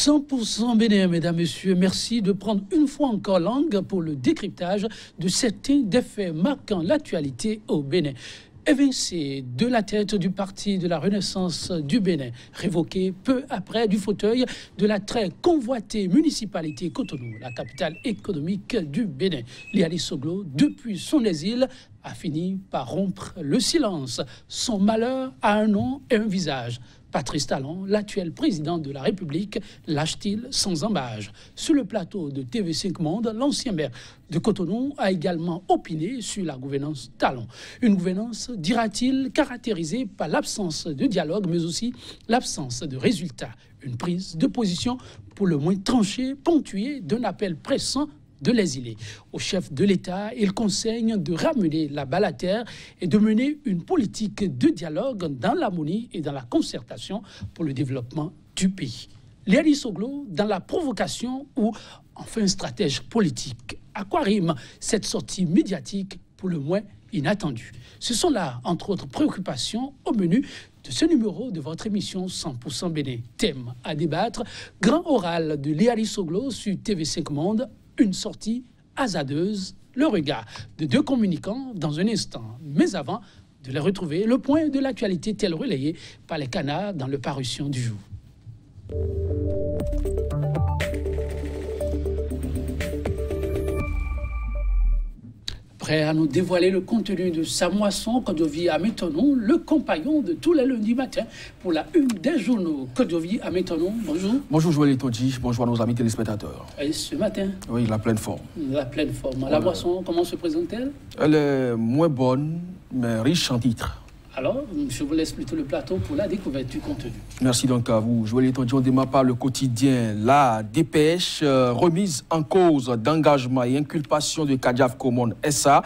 100% Bénin, mesdames, messieurs, merci de prendre une fois encore langue pour le décryptage de certains des faits marquant l'actualité au Bénin. Évincé de la tête du parti de la Renaissance du Bénin, révoqué peu après du fauteuil de la très convoitée municipalité Cotonou, la capitale économique du Bénin, Liali Soglo, depuis son exil, a fini par rompre le silence. Son malheur a un nom et un visage. Patrice Talon, l'actuel président de la République, lâche-t-il sans embâge? Sur le plateau de TV5 Monde, l'ancien maire de Cotonou a également opiné sur la gouvernance Talon. Une gouvernance, dira-t-il, caractérisée par l'absence de dialogue, mais aussi l'absence de résultats. Une prise de position pour le moins tranchée, ponctuée d'un appel pressant de l'exilé. Au chef de l'État, il conseille de ramener la balle à terre et de mener une politique de dialogue dans l'harmonie et dans la concertation pour le développement du pays. Liali Soglo, dans la provocation ou enfin stratège politique. À quoi rime cette sortie médiatique pour le moins inattendue? Ce sont là, entre autres préoccupations, au menu de ce numéro de votre émission 100% Bénin. Thème à débattre, grand oral de Liali Soglo sur TV5 Monde. Une sortie hasardeuse, le regard de deux communicants dans un instant. Mais avant de les retrouver, le point de l'actualité tel relayé par les canards dans le parution du jour. Prêt à nous dévoiler le contenu de sa moisson, Kodovi Ametonou, le compagnon de tous les lundis matins pour la une des journaux. Kodovi Ametonou, bonjour. Bonjour Joël Tonji, bonjour à nos amis téléspectateurs. Et ce matin? Oui, la pleine forme. La pleine forme. Voilà. La moisson, comment se présente-t-elle? Elle est moins bonne, mais riche en titres. Alors, je vous laisse plutôt le plateau pour la découverte du contenu. Merci donc à vous. Joël Tonji, on démarre par le quotidien. La dépêche, remise en cause d'engagement et inculpation de Kadiaf Komon SA.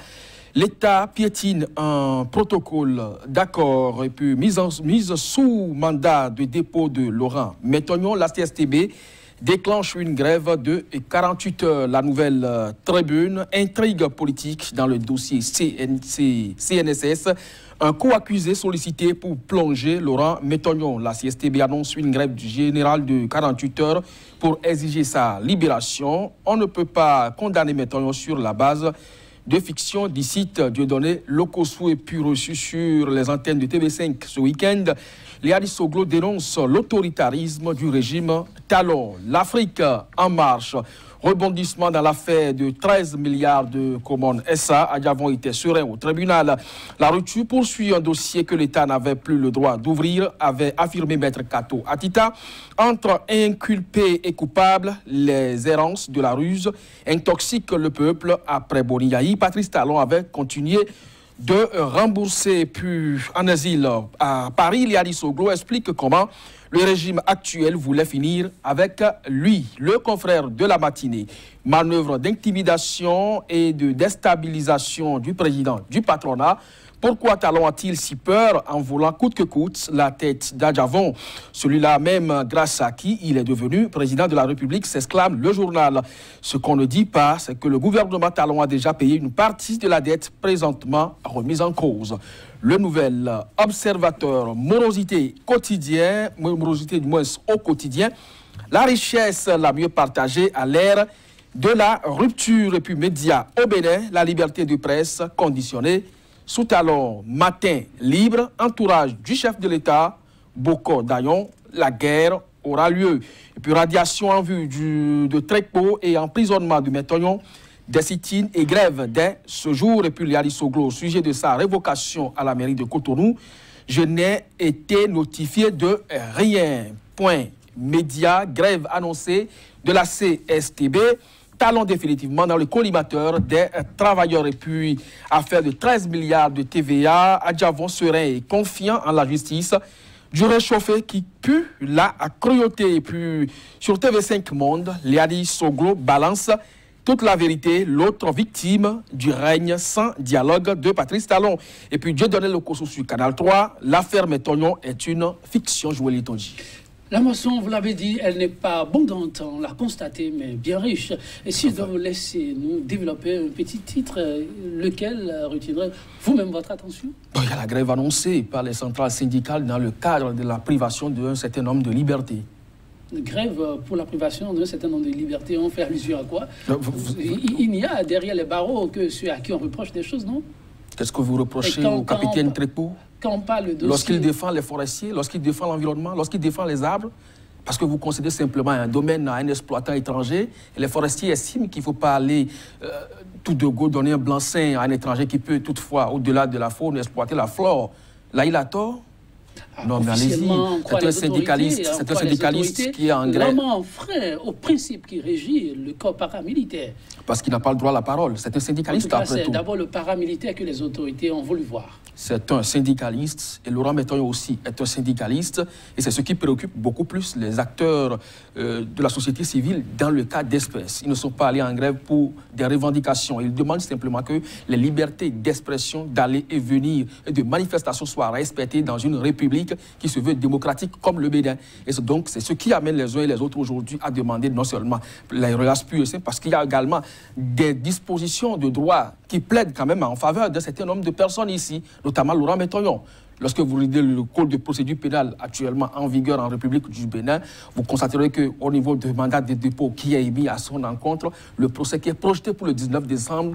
L'État piétine un protocole d'accord et puis mise sous mandat de dépôt de Laurent Métognon. La CSTB déclenche une grève de 48 heures. La nouvelle tribune, intrigue politique dans le dossier CNSS. Un co-accusé sollicité pour plonger Laurent Métognon. La CSTB annonce une grève générale de 48 heures pour exiger sa libération. On ne peut pas condamner Métognon sur la base de fiction, d'ici Dieudonné Lokossou et puis reçu sur les antennes de TV5 ce week-end. Liali Soglo dénonce l'autoritarisme du régime Talon. L'Afrique en marche. Rebondissement dans l'affaire de 13 milliards de Komon SA. Adjavon était serein au tribunal. La rupture poursuit un dossier que l'État n'avait plus le droit d'ouvrir, avait affirmé Maître Kato Atita. Entre inculpés et coupables, les errances de la ruse intoxiquent le peuple après Boniaï. Patrice Talon avait continué de rembourser. Puis en asile à Paris, Liali Soglo explique comment le régime actuel voulait finir avec lui. Le confrère de la matinée, manœuvre d'intimidation et de déstabilisation du président du patronat. Pourquoi Talon a-t-il si peur en voulant coûte que coûte la tête d'Adjavon? Celui-là même grâce à qui il est devenu président de la République, s'exclame le journal. Ce qu'on ne dit pas, c'est que le gouvernement Talon a déjà payé une partie de la dette présentement remise en cause. Le nouvel observateur, morosité quotidien, morosité du moins au quotidien, la richesse la mieux partagée à l'ère de la rupture. Et puis médias au Bénin, la liberté de presse conditionnée. Sous Talon, matin libre, entourage du chef de l'État, Boko Dayon, la guerre aura lieu. Et puis radiation en vue de Trekpo et emprisonnement de Métognon, des sit-ins et grève dès ce jour. Et puis Liali Soglo, au sujet de sa révocation à la mairie de Cotonou, je n'ai été notifié de rien. Point. Média, grève annoncée de la CSTB. Talon définitivement dans le collimateur des travailleurs. Et puis, affaire de 13 milliards de TVA, Adjavon serein et confiant en la justice. Du réchauffé qui pue la cruauté. Et puis, sur TV5 Monde, Liali Soglo balance toute la vérité, l'autre victime du règne sans dialogue de Patrice Talon. Et puis, Dieudonné Lokossou sur Canal 3, l'affaire Métognon est une fiction, Joël Tonji. La moisson, vous l'avez dit, elle n'est pas abondante, on l'a constaté, mais bien riche. Et si je dois vous laisser nous développer un petit titre, lequel retiendrait vous-même votre attention? Il y a la grève annoncée par les centrales syndicales dans le cadre de la privation d'un certain nombre de libertés. grève pour la privation d'un certain nombre de libertés, on fait allusion à quoi? Il n'y a derrière les barreaux que ceux à qui on reproche des choses, non? Qu'est-ce que vous reprochez au capitaine Trépou? Quand on parle de... Lorsqu'il défend les forestiers, lorsqu'il défend l'environnement, lorsqu'il défend les arbres, parce que vous concédez simplement un domaine à un exploitant étranger, et les forestiers estiment qu'il ne faut pas aller tout de go donner un blanc-seing à un étranger qui peut toutefois, au-delà de la faune, exploiter la flore. Là, il a tort. Non, mais allez-y, c'est un syndicaliste qui est en grève. Vraiment frein au principe qui régit le corps paramilitaire. Parce qu'il n'a pas le droit à la parole. C'est un syndicaliste après tout. C'est d'abord le paramilitaire que les autorités ont voulu voir. C'est un syndicaliste, et Laurent Métonyon aussi est un syndicaliste, et c'est ce qui préoccupe beaucoup plus les acteurs de la société civile dans le cas d'espèces. Ils ne sont pas allés en grève pour des revendications. Ils demandent simplement que les libertés d'expression, d'aller et venir, et de manifestation soient respectées dans une république qui se veut démocratique comme le Bénin. Et donc, c'est ce qui amène les uns et les autres aujourd'hui à demander non seulement la relâche pure et simple, parce qu'il y a également des dispositions de droit qui plaident quand même en faveur d'un certain nombre de personnes ici, notamment Laurent Métonyon. Lorsque vous lisez le code de procédure pénale actuellement en vigueur en République du Bénin, vous constaterez qu'au niveau du mandat de dépôt qui est émis à son encontre, le procès qui est projeté pour le 19 décembre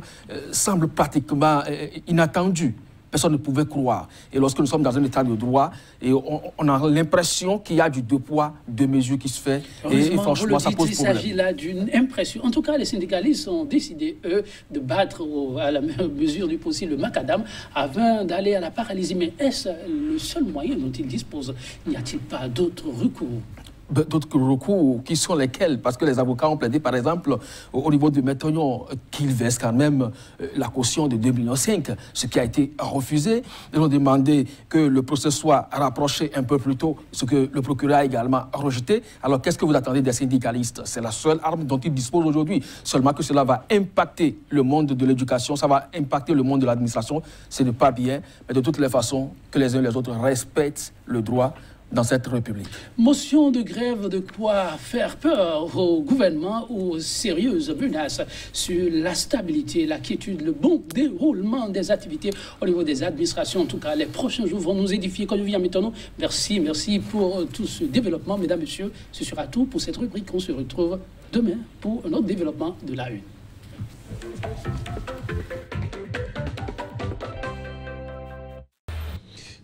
semble pratiquement inattendu. Personne ne pouvait croire. Et lorsque nous sommes dans un état de droit, et on a l'impression qu'il y a du deux poids, deux mesures qui se fait. Et franchement, ça pose problème. Il s'agit là d'une impression. En tout cas, les syndicalistes ont décidé, eux, de battre à la mesure du possible le macadam avant d'aller à la paralysie. Mais est-ce le seul moyen dont ils disposent? N'y a-t-il pas d'autres recours? D'autres recours qui sont lesquels? Parce que les avocats ont plaidé, par exemple, au niveau de Métonyon, qu'il verse quand même la caution de 2,5 millions, ce qui a été refusé. Ils ont demandé que le procès soit rapproché un peu plus tôt, ce que le procureur a également rejeté. Alors, qu'est-ce que vous attendez des syndicalistes? C'est la seule arme dont ils disposent aujourd'hui. Seulement que cela va impacter le monde de l'éducation, ça va impacter le monde de l'administration. Ce n'est pas bien, mais de toutes les façons, que les uns et les autres respectent le droit dans cette République. Motion de grève, de quoi faire peur au gouvernement aux sérieuses menaces sur la stabilité, la quiétude, le bon déroulement des activités au niveau des administrations. En tout cas, les prochains jours vont nous édifier. Comme vient maintenant, merci pour tout ce développement. Mesdames, Messieurs, ce sera tout pour cette rubrique. On se retrouve demain pour un autre développement de la Une.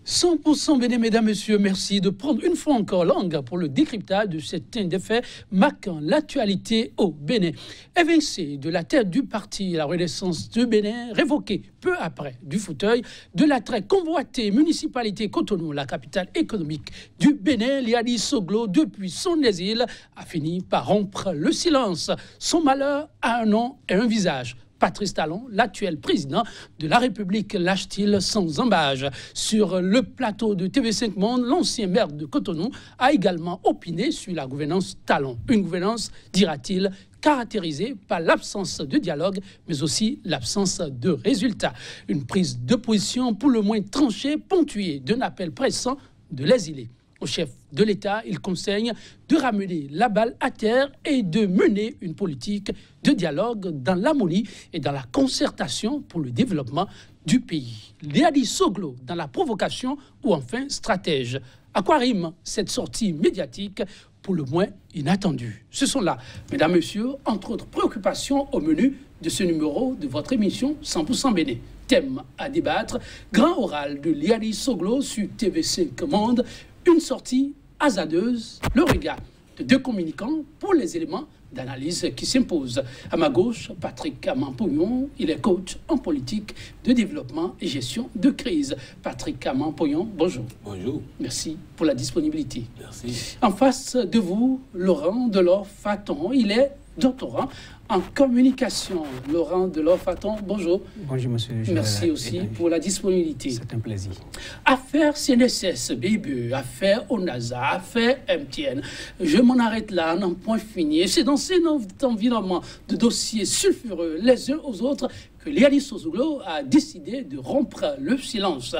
100% Bénin, mesdames, messieurs, merci de prendre une fois encore langue pour le décryptage de certains des faits marquant l'actualité au Bénin. Évincé de la tête du parti La Renaissance du Bénin, révoqué peu après du fauteuil de la très convoitée municipalité Cotonou, la capitale économique du Bénin, Liali Soglo, depuis son exil, a fini par rompre le silence. Son malheur a un nom et un visage. Patrice Talon, l'actuel président de la République, lâche-t-il sans embâche. Sur le plateau de TV5 Monde, l'ancien maire de Cotonou a également opiné sur la gouvernance Talon. Une gouvernance, dira-t-il, caractérisée par l'absence de dialogue, mais aussi l'absence de résultats. Une prise de position pour le moins tranchée, ponctuée d'un appel pressant de l'exilé. Au chef de l'État, il conseille de ramener la balle à terre et de mener une politique de dialogue dans l'harmonie et dans la concertation pour le développement du pays. Liali Soglo dans la provocation ou enfin stratège. À quoi rime cette sortie médiatique pour le moins inattendue? Ce sont là, mesdames, messieurs, entre autres préoccupations au menu de ce numéro de votre émission 100% Bénin. Thème à débattre, grand oral de Liali Soglo sur TV5 Monde. Une sortie hasardeuse, le regard de deux communicants pour les éléments d'analyse qui s'imposent. À ma gauche, Patrick Amampognon, il est coach en politique de développement et gestion de crise. Patrick Amampognon, bonjour. Bonjour. Merci pour la disponibilité. Merci. En face de vous, Laurent Delors-Faton, il est doctorant en communication. Laurent Delors-Faton, bonjour. Bonjour, monsieur. Merci aussi pour la disponibilité. C'est un plaisir. Affaire CNSS, BBE, affaire ONASA, affaire MTN. Je m'en arrête là, en un point fini. C'est dans cet environnement de dossiers sulfureux les uns aux autres que Liali Soglo a décidé de rompre le silence.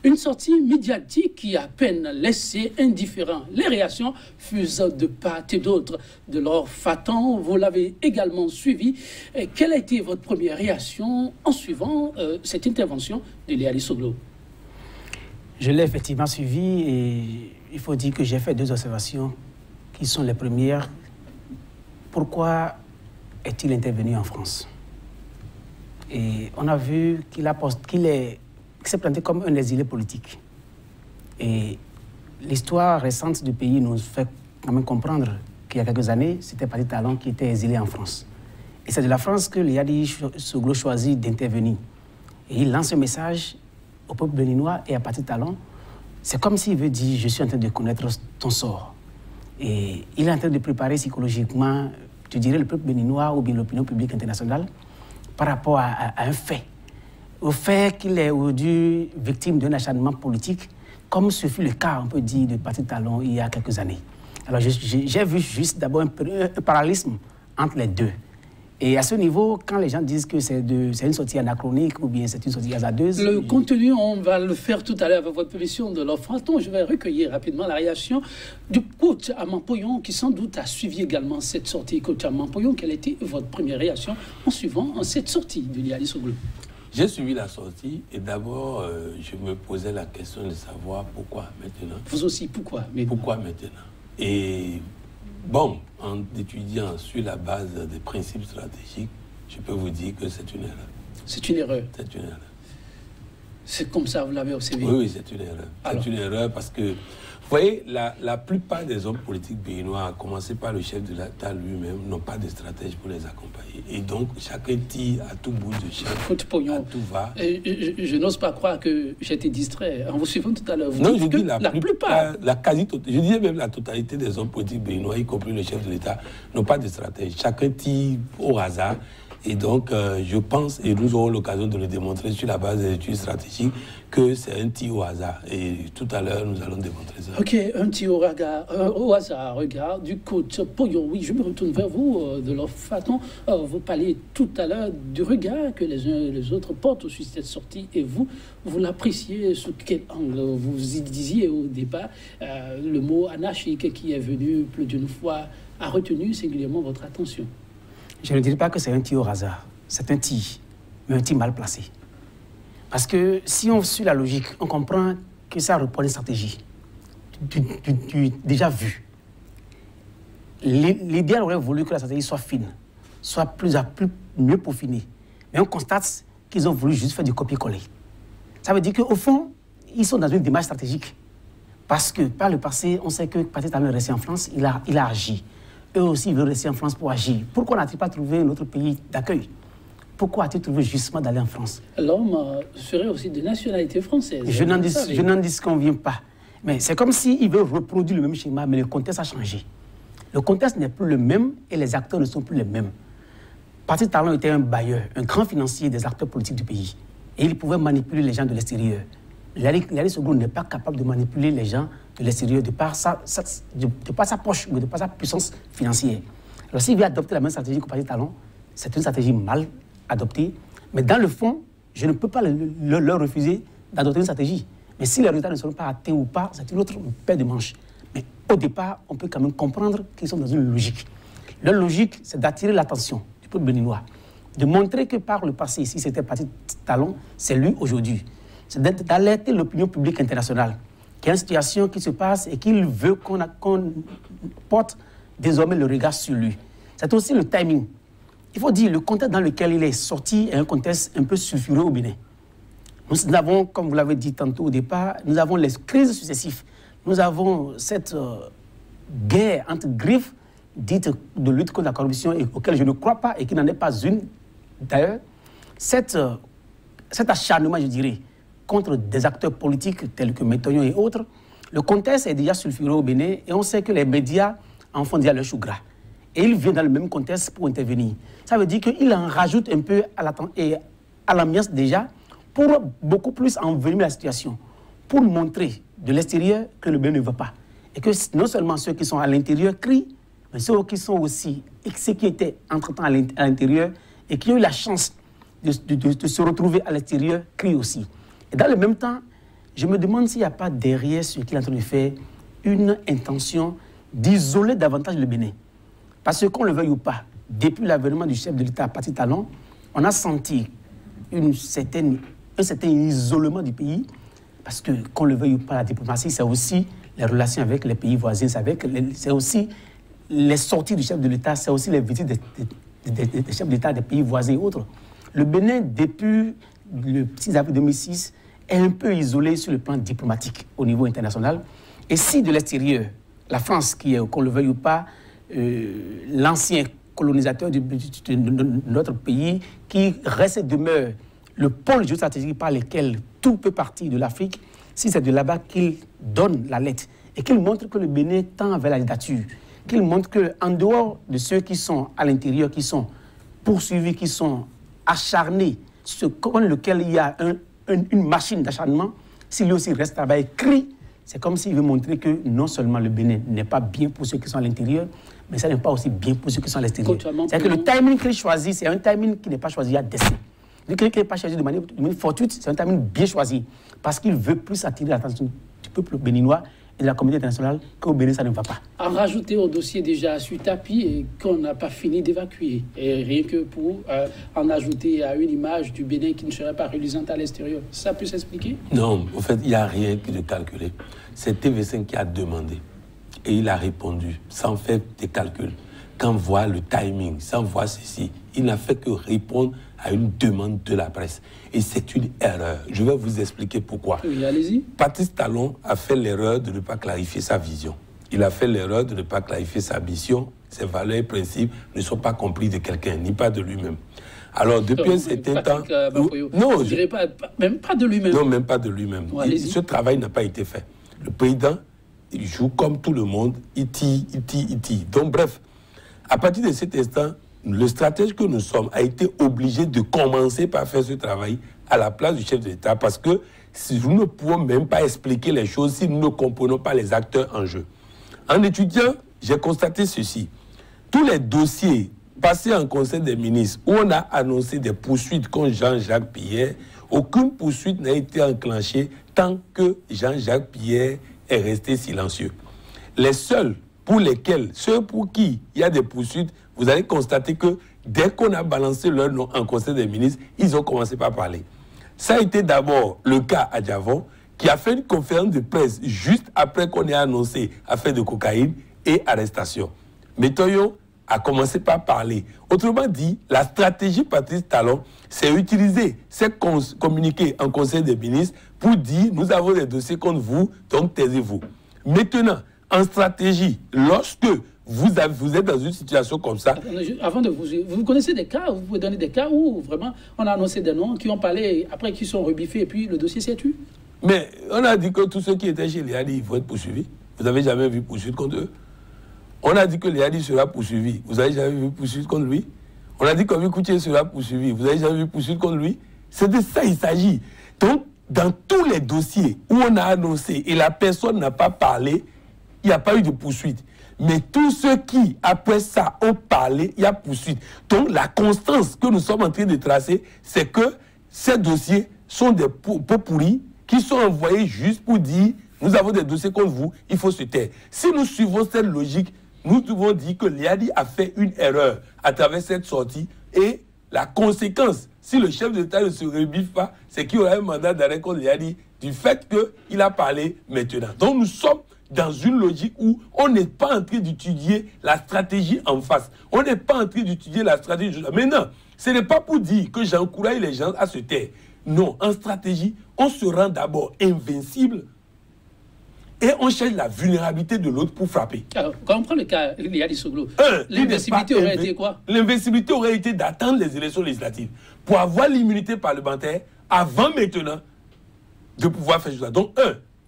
Une sortie médiatique qui a à peine laissé indifférent. Les réactions fusent de part et d'autre. Delors-Faton, vous l'avez également suivi. Quelle a été votre première réaction en suivant cette intervention de Liali Soglo? Je l'ai effectivement suivi et il faut dire que j'ai fait deux observations qui sont les premières. Pourquoi est-il intervenu en France? Et on a vu qu'il s'est planté comme un exilé politique. Et l'histoire récente du pays nous fait quand même comprendre qu'il y a quelques années, c'était Patrice Talon qui était exilé en France. Et c'est de la France que Yadi Soglo choisit d'intervenir. Et il lance un message au peuple béninois et à Patrice Talon. C'est comme s'il veut dire, je suis en train de connaître ton sort. Et il est en train de préparer psychologiquement, je dirais, le peuple béninois ou bien l'opinion publique internationale par rapport à un fait. Au fait qu'il est aujourd'hui victime d'un acharnement politique, comme ce fut le cas, on peut dire, de Patrice Talon il y a quelques années. Alors j'ai vu juste d'abord un parallélisme entre les deux. Et à ce niveau, quand les gens disent que c'est une sortie anachronique ou bien c'est une sortie hasardeuse... Le contenu, on va le faire tout à l'heure avec votre permission de l'offre. Je vais recueillir rapidement la réaction du coach Amampoyon qui sans doute a suivi également cette sortie. Coach Amampoyon, quelle était votre première réaction en suivant cette sortie de Yadi Soglo? J'ai suivi la sortie et d'abord, je me posais la question de savoir pourquoi maintenant. Vous aussi, pourquoi? Pourquoi maintenant? Et bon, en étudiant sur la base des principes stratégiques, je peux vous dire que c'est une erreur. C'est une erreur? C'est une erreur. C'est comme ça, vous l'avez observé? Oui, c'est une erreur. C'est une erreur parce que, vous voyez, la plupart des hommes politiques béninois, à commencer par le chef de l'État lui-même, n'ont pas de stratège pour les accompagner. Et donc, chacun tire à tout bout de champ, à tout va. Je n'ose pas croire que j'ai été distrait. En vous suivant tout à l'heure, vous non, dites je dis que la plupart... je disais même la totalité des hommes politiques béninois, y compris le chef de l'État, n'ont pas de stratège. Chacun tire au hasard. Et donc, je pense, et nous aurons l'occasion de le démontrer sur la base des études stratégiques, que c'est un tir au hasard. Et tout à l'heure, nous allons démontrer ça. Ok, un tir au hasard, regard du coach Poyon. Oui, je me retourne vers vous, de l'Orphaton. Vous parliez tout à l'heure du regard que les uns et les autres portent sur cette sortie. Et vous l'appréciez sous quel angle? Vous disiez au départ, le mot anarchique qui est venu plus d'une fois a retenu singulièrement votre attention. Je ne dirais pas que c'est un tir au hasard. C'est un tir, mais un tir mal placé. Parce que si on suit la logique, on comprend que ça reprend une stratégie. Tu déjà vu. L'idéal aurait voulu que la stratégie soit fine, soit mieux peaufinée. Mais on constate qu'ils ont voulu juste faire du copier-coller. Ça veut dire qu'au fond, ils sont dans une démarche stratégique. Parce que par le passé, on sait que Patrice Talon est resté en France, il a agi. Eux aussi, ils veulent rester en France pour agir. Pourquoi n'a-t-il pas trouvé un autre pays d'accueil? Pourquoi a-t-il trouvé justement d'aller en France? L'homme serait aussi de nationalité française. Je n'en dis qu'on ne vient pas. Mais c'est comme s'il veut reproduire le même schéma, mais le contexte a changé. Le contexte n'est plus le même et les acteurs ne sont plus les mêmes. Patrice Talon était un bailleur, un grand financier des acteurs politiques du pays. Et il pouvait manipuler les gens de l'extérieur. Yadi Soglo n'est pas capable de manipuler les gens de l'extérieur de par sa poche ou de par sa puissance financière. Alors s'il veut adopter la même stratégie que Patrice Talon, c'est une stratégie mal adoptée. Mais dans le fond, je ne peux pas leur refuser d'adopter une stratégie. Mais si les résultats ne seront pas atteints ou pas, c'est une autre paire de manches. Mais au départ, on peut quand même comprendre qu'ils sont dans une logique. Leur logique, c'est d'attirer l'attention du peuple béninois, de montrer que par le passé, si c'était Patrice Talon, c'est lui aujourd'hui. C'est d'alerter l'opinion publique internationale qu'il y a une situation qui se passe et qu'il veut qu'on porte désormais le regard sur lui. C'est aussi le timing. Il faut dire, le contexte dans lequel il est sorti est un contexte un peu sulfureux au Bénin. Nous avons, comme vous l'avez dit tantôt au départ, nous avons les crises successives. Nous avons cette guerre entre griffes dite de lutte contre la corruption et auquel je ne crois pas et qui n'en est pas une. D'ailleurs, cet acharnement, je dirais, contre des acteurs politiques tels que Métoyon et autres, le contexte est déjà sulfureux au Bénin et on sait que les médias en font déjà leur chou gras. Et il vient dans le même contexte pour intervenir. Ça veut dire qu'il en rajoute un peu à l'ambiance déjà pour beaucoup plus envenimer la situation, pour montrer de l'extérieur que le Bénin ne va pas. Et que non seulement ceux qui sont à l'intérieur crient, mais ceux qui sont aussi, ceux qui étaient entre-temps à l'intérieur et qui ont eu la chance de se retrouver à l'extérieur crient aussi. Et dans le même temps, je me demande s'il n'y a pas derrière ce qu'il est en train de faire une intention d'isoler davantage le Bénin. Parce que qu'on le veuille ou pas, depuis l'avènement du chef de l'État, Patrice Talon, on a senti un certain isolement du pays. Parce que qu'on le veuille ou pas, la diplomatie, c'est aussi les relations avec les pays voisins, c'est aussi les sorties du chef de l'État, c'est aussi les visites des chefs d'État des pays voisins et autres. Le Bénin, depuis le 6 avril 2006, est un peu isolé sur le plan diplomatique au niveau international. Et si de l'extérieur, la France, qui est, qu'on le veuille ou pas, l'ancien colonisateur de notre pays, qui reste et demeure le pôle géostratégique par lequel tout peut partir de l'Afrique, si c'est de là-bas qu'il donne la lettre et qu'il montre que le Bénin tend vers la dictature, qu'il montre qu'en dehors de ceux qui sont à l'intérieur, qui sont poursuivis, qui sont acharnés, ce contre lequel il y a une machine d'acharnement, s'il lui aussi reste là-bas écrit, c'est comme s'il veut montrer que non seulement le Bénin n'est pas bien pour ceux qui sont à l'intérieur, mais ça n'est pas aussi bien pour ceux qui sont à l'extérieur. C'est-à-dire que le timing qu'il choisit, c'est un timing qui n'est pas choisi à dessein. Qui n'est pas choisi de manière fortuite, c'est un timing bien choisi, parce qu'il veut plus attirer l'attention du peuple béninois et de la communauté internationale qu'au Bénin, ça ne va pas. En rajouter au dossier déjà sur tapis et qu'on n'a pas fini d'évacuer, et rien que pour en ajouter à une image du Bénin qui ne serait pas reluisante à l'extérieur, ça peut s'expliquer? Non, en fait, il n'y a rien de calculé. C'est TV5 qui a demandé et il a répondu sans faire des calculs. Quand on voit le timing, sans voir ceci, il n'a fait que répondre à une demande de la presse. Et c'est une erreur. Je vais vous expliquer pourquoi. Oui, allez-y. Patrice Talon a fait l'erreur de ne pas clarifier sa vision. Il a fait l'erreur de ne pas clarifier sa mission. Ses valeurs et principes ne sont pas compris de quelqu'un, ni pas de lui-même. Alors, depuis un certain temps... non, je ne dirais pas, même pas de lui-même. Non, même pas de lui-même. Ce travail n'a pas été fait. Le président, il joue comme tout le monde, il tire. Donc, bref, à partir de cet instant, le stratège que nous sommes a été obligé de commencer par faire ce travail à la place du chef de l'État parce que si nous ne pouvons même pas expliquer les choses si nous ne comprenons pas les acteurs en jeu. En étudiant, j'ai constaté ceci. Tous les dossiers passés en Conseil des ministres où on a annoncé des poursuites contre Jean-Jacques Pierre, aucune poursuite n'a été enclenchée tant que Jean-Jacques Pierre est resté silencieux. Les seuls pour lesquels, ceux pour qui il y a des poursuites, vous allez constater que dès qu'on a balancé leur nom en Conseil des ministres, ils ont commencé par parler. Ça a été d'abord le cas à Diavon, qui a fait une conférence de presse juste après qu'on ait annoncé affaire de cocaïne et arrestation. Métoyo a commencé par parler. Autrement dit, la stratégie Patrice Talon, c'est utiliser ces communiqués en Conseil des ministres pour dire « nous avons des dossiers contre vous, donc taisez-vous ». Maintenant, en stratégie, lorsque vous êtes dans une situation comme ça... Avant de vous connaissez des cas, vous pouvez donner des cas où vraiment on a annoncé des noms, qui ont parlé, après qui sont rebiffés et puis le dossier s'est tué. Mais on a dit que tous ceux qui étaient chez Léadi, ils vont être poursuivis. Vous n'avez jamais vu poursuite contre eux. On a dit que Léadi sera poursuivi. Vous n'avez jamais vu poursuite contre lui. On a dit que Koutié sera poursuivi. Vous n'avez jamais vu poursuite contre lui. C'est de ça il s'agit. Donc, dans tous les dossiers où on a annoncé et la personne n'a pas parlé, il n'y a pas eu de poursuite. Mais tous ceux qui, après ça, ont parlé, il y a poursuite. Donc, la constance que nous sommes en train de tracer, c'est que ces dossiers sont des pots pourris qui sont envoyés juste pour dire « nous avons des dossiers contre vous, il faut se taire ». Si nous suivons cette logique, nous devons dire que Léadi a fait une erreur à travers cette sortie et la conséquence, si le chef de l'État ne se rebiffe pas, c'est qu'il y aura un mandat d'arrêt contre Léadi du fait qu'il a parlé maintenant. Donc, nous sommes dans une logique où on n'est pas en train d'étudier la stratégie en face. On n'est pas en train d'étudier la stratégie. Maintenant, ce n'est pas pour dire que j'encourage les gens à se taire. Non, en stratégie, on se rend d'abord invincible et on cherche la vulnérabilité de l'autre pour frapper. Alors, quand on prend le cas de Léadi Soglo, l'invincibilité aurait été quoi? L'invincibilité aurait été d'attendre les élections législatives pour avoir l'immunité parlementaire avant maintenant de pouvoir faire ça. Donc,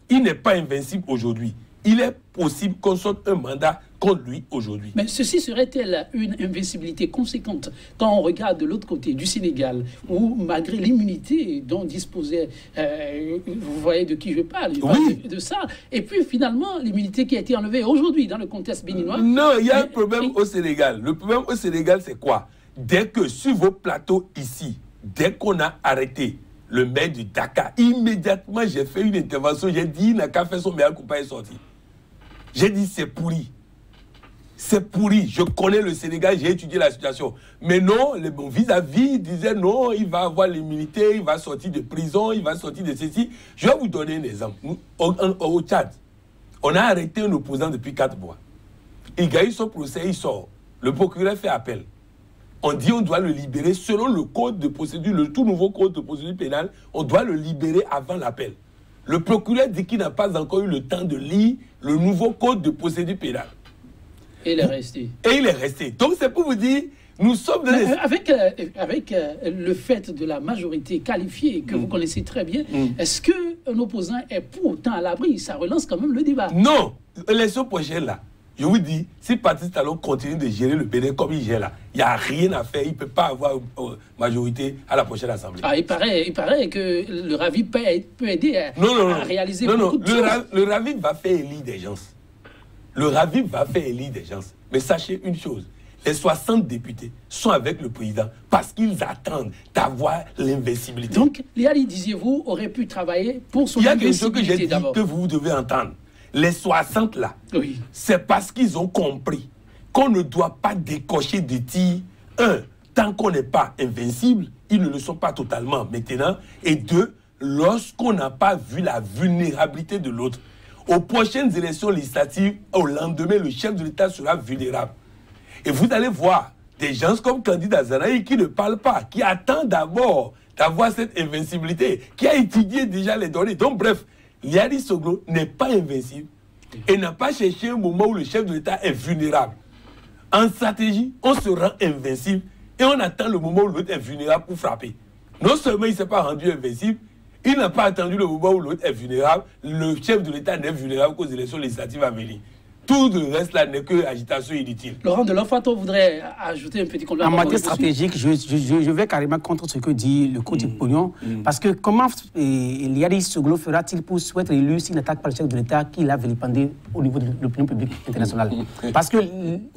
il n'est pas invincible aujourd'hui. Il est possible qu'on sorte un mandat contre lui aujourd'hui. Mais ceci serait-elle une invincibilité conséquente quand on regarde de l'autre côté du Sénégal, où malgré l'immunité dont disposait, vous voyez de qui je parle, oui. de ça, et puis finalement l'immunité qui a été enlevée aujourd'hui dans le contexte béninois. Non, il y a un problème au Sénégal. Le problème au Sénégal, c'est quoi? Dès que sur vos plateaux ici, dès qu'on a arrêté le maire du Dakar, immédiatement j'ai fait une intervention, j'ai dit il n'a qu'à faire son meilleur copain est sorti. J'ai dit c'est pourri. C'est pourri. Je connais le Sénégal, j'ai étudié la situation. Mais non, le bon vis-à-vis disait non, il va avoir l'immunité, il va sortir de prison, il va sortir de ceci. Je vais vous donner un exemple. Au Tchad, on a arrêté un opposant depuis 4 mois. il gagne son procès, il sort. Le procureur fait appel. On dit on doit le libérer selon le code de procédure, le tout nouveau code de procédure pénale, on doit le libérer avant l'appel. Le procureur dit qu'il n'a pas encore eu le temps de lire le nouveau code de procédure pénale. Et il est resté. Et il est resté. Donc c'est pour vous dire, nous sommes dans Avec le fait de la majorité qualifiée que vous connaissez très bien, est-ce qu'un opposant est pour autant à l'abri? Ça relance quand même le débat. Non, l'élection prochaine là, je vous dis, si Patrice Talon continue de gérer le Bénin comme il gère là, il n'y a rien à faire, il ne peut pas avoir majorité à la prochaine assemblée. Ah, il paraît que le RAVIP peut aider à réaliser beaucoup de choses. Le RAVIP va faire élire des gens. Le RAVIP va faire élire des gens. Mais sachez une chose, les 60 députés sont avec le président parce qu'ils attendent d'avoir l'invincibilité. Donc, Liali, disiez-vous, aurait pu travailler pour son invincibilité d'abord. Il y a quelque chose que j'ai dit que vous devez entendre. Les 60 là, oui, c'est parce qu'ils ont compris qu'on ne doit pas décocher de tir. Un, tant qu'on n'est pas invincible, ils ne le sont pas totalement maintenant. Et deux, lorsqu'on n'a pas vu la vulnérabilité de l'autre. Aux prochaines élections législatives, au lendemain, le chef de l'État sera vulnérable. Et vous allez voir des gens comme Candide Azanaï qui ne parlent pas, qui attendent d'abord d'avoir cette invincibilité, qui a étudié déjà les données. Donc bref, Liali Soglo n'est pas invincible et n'a pas cherché un moment où le chef de l'État est vulnérable. En stratégie, on se rend invincible et on attend le moment où l'autre est vulnérable pour frapper. Non seulement il ne s'est pas rendu invincible, il n'a pas attendu le moment où l'autre est vulnérable. Le chef de l'État n'est vulnérable qu'aux élections législatives à venir. Tout le reste là n'est que agitation inutile. Laurent Delorfato voudrait ajouter un petit complément. En matière stratégique, je vais carrément contre ce que dit le coach Pognon. Parce que comment Liali Soglo fera-t-il pour être élu s'il n'attaque pas le chef de l'État qu'il a vilipendé au niveau de l'opinion publique internationale? Parce que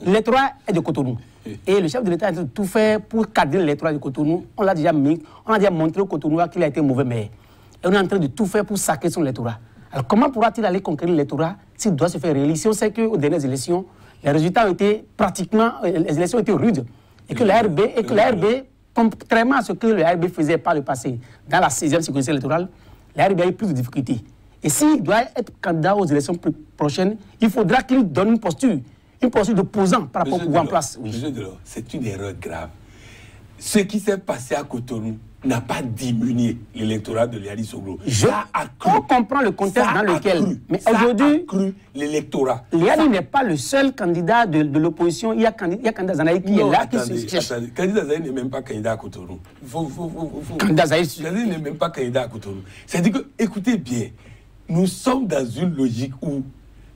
l'électorat est de Cotonou. Et le chef de l'État a tout fait pour cadrer l'électorat de Cotonou. On l'a déjà montré au Cotonou qu'il a été mauvais maire. Et on est en train de tout faire pour sacrer son électorat. Alors comment pourra-t-il aller conquérir l'électorat s'il doit se faire réélire? Si on sait qu'aux dernières élections, les résultats ont été pratiquement, les élections ont été rudes. Et que la RB, contrairement à ce que le RB faisait par le passé, dans la 16e circonscription électorale, la RB a eu plus de difficultés. Et s'il doit être candidat aux élections prochaines, il faudra qu'il donne une posture d'opposant par rapport au pouvoir en place. Oui. Monsieur Delors, c'est une erreur grave. Ce qui s'est passé à Cotonou n'a pas diminué l'électorat de Liali Soglo. On comprend le contexte dans lequel... Mais aujourd'hui, l'électorat. Liali n'est pas le seul candidat de l'opposition. Il y a candidat Zanaï qui est là. Candidat Zanaï n'est même pas candidat à Cotonou. Candidat Zanaï n'est même pas candidat à Cotonou. C'est-à-dire que, écoutez bien, nous sommes dans une logique où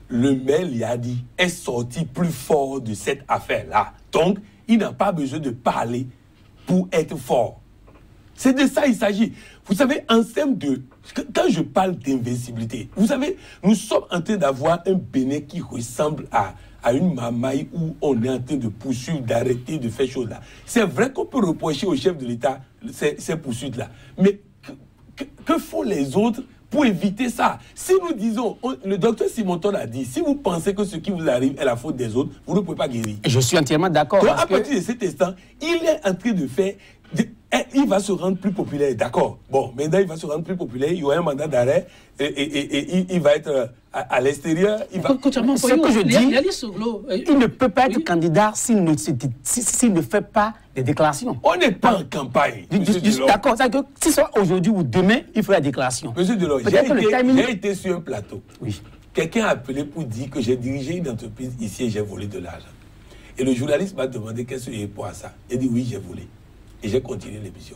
le maire Liadi est sorti plus fort de cette affaire-là. Donc, il n'a pas besoin de parler pour être fort. C'est de ça qu'il s'agit. Vous savez, en termes de... Quand je parle d'invincibilité, vous savez, nous sommes en train d'avoir un Bénin qui ressemble à une mamaille où on est en train de poursuivre, d'arrêter de faire choses là. C'est vrai qu'on peut reprocher au chef de l'État ces poursuites-là. Mais que font les autres pour éviter ça? Si nous disons, le docteur Simonton a dit, si vous pensez que ce qui vous arrive est la faute des autres, vous ne pouvez pas guérir. Je suis entièrement d'accord. Donc à partir de cet instant, il est en train de faire... il va se rendre plus populaire, d'accord. Bon, maintenant il va se rendre plus populaire, il y aura un mandat d'arrêt et il va être à l'extérieur. Ce que je dis, il ne peut pas être candidat s'il ne fait pas des déclarations. On n'est pas en campagne. D'accord, c'est-à-dire que si ce soit aujourd'hui ou demain, il faut la déclaration. Monsieur Delors, j'ai été sur un plateau. Oui. Quelqu'un a appelé pour dire que j'ai dirigé une entreprise ici et j'ai volé de l'argent. Et le journaliste m'a demandé qu'est-ce qu'il y a pour ça. J'ai dit oui, j'ai volé. Et j'ai continué l'émission.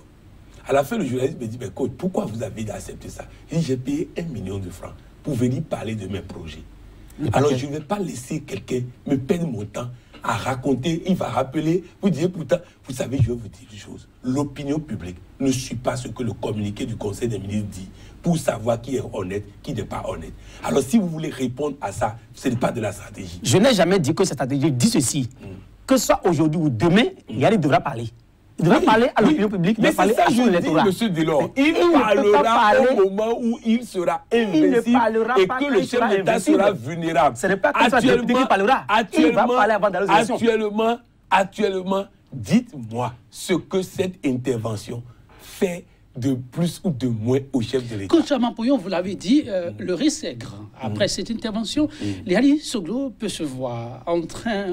À la fin, le journaliste me dit, mais coach, pourquoi vous avez accepté ça? J'ai payé 1 million de francs pour venir parler de mes projets. Alors, je ne vais pas laisser quelqu'un me perdre mon temps à raconter. Il va rappeler, vous dire pourtant, vous savez, je vais vous dire une chose. L'opinion publique ne suit pas ce que le communiqué du Conseil des ministres dit pour savoir qui est honnête, qui n'est pas honnête. Alors, si vous voulez répondre à ça, ce n'est pas de la stratégie. Je n'ai jamais dit que cette stratégie. Je dis ceci. Que ce soit aujourd'hui ou demain, Liali devra parler. Il devra parler à l'opinion publique, il devra parler à son électorat. Monsieur Delors, il parlera au moment où il sera invincible et que le chef d'État sera vulnérable. Ce n'est pas comme ça qu'il parlera. Il va parler avant d'aller aux élections. Actuellement, dites-moi ce que cette intervention fait de plus ou de moins au chef de l'État. Coach Amapoyon, vous l'avez dit, le risque est grand. Après cette intervention, Liali Soglo peut se voir en train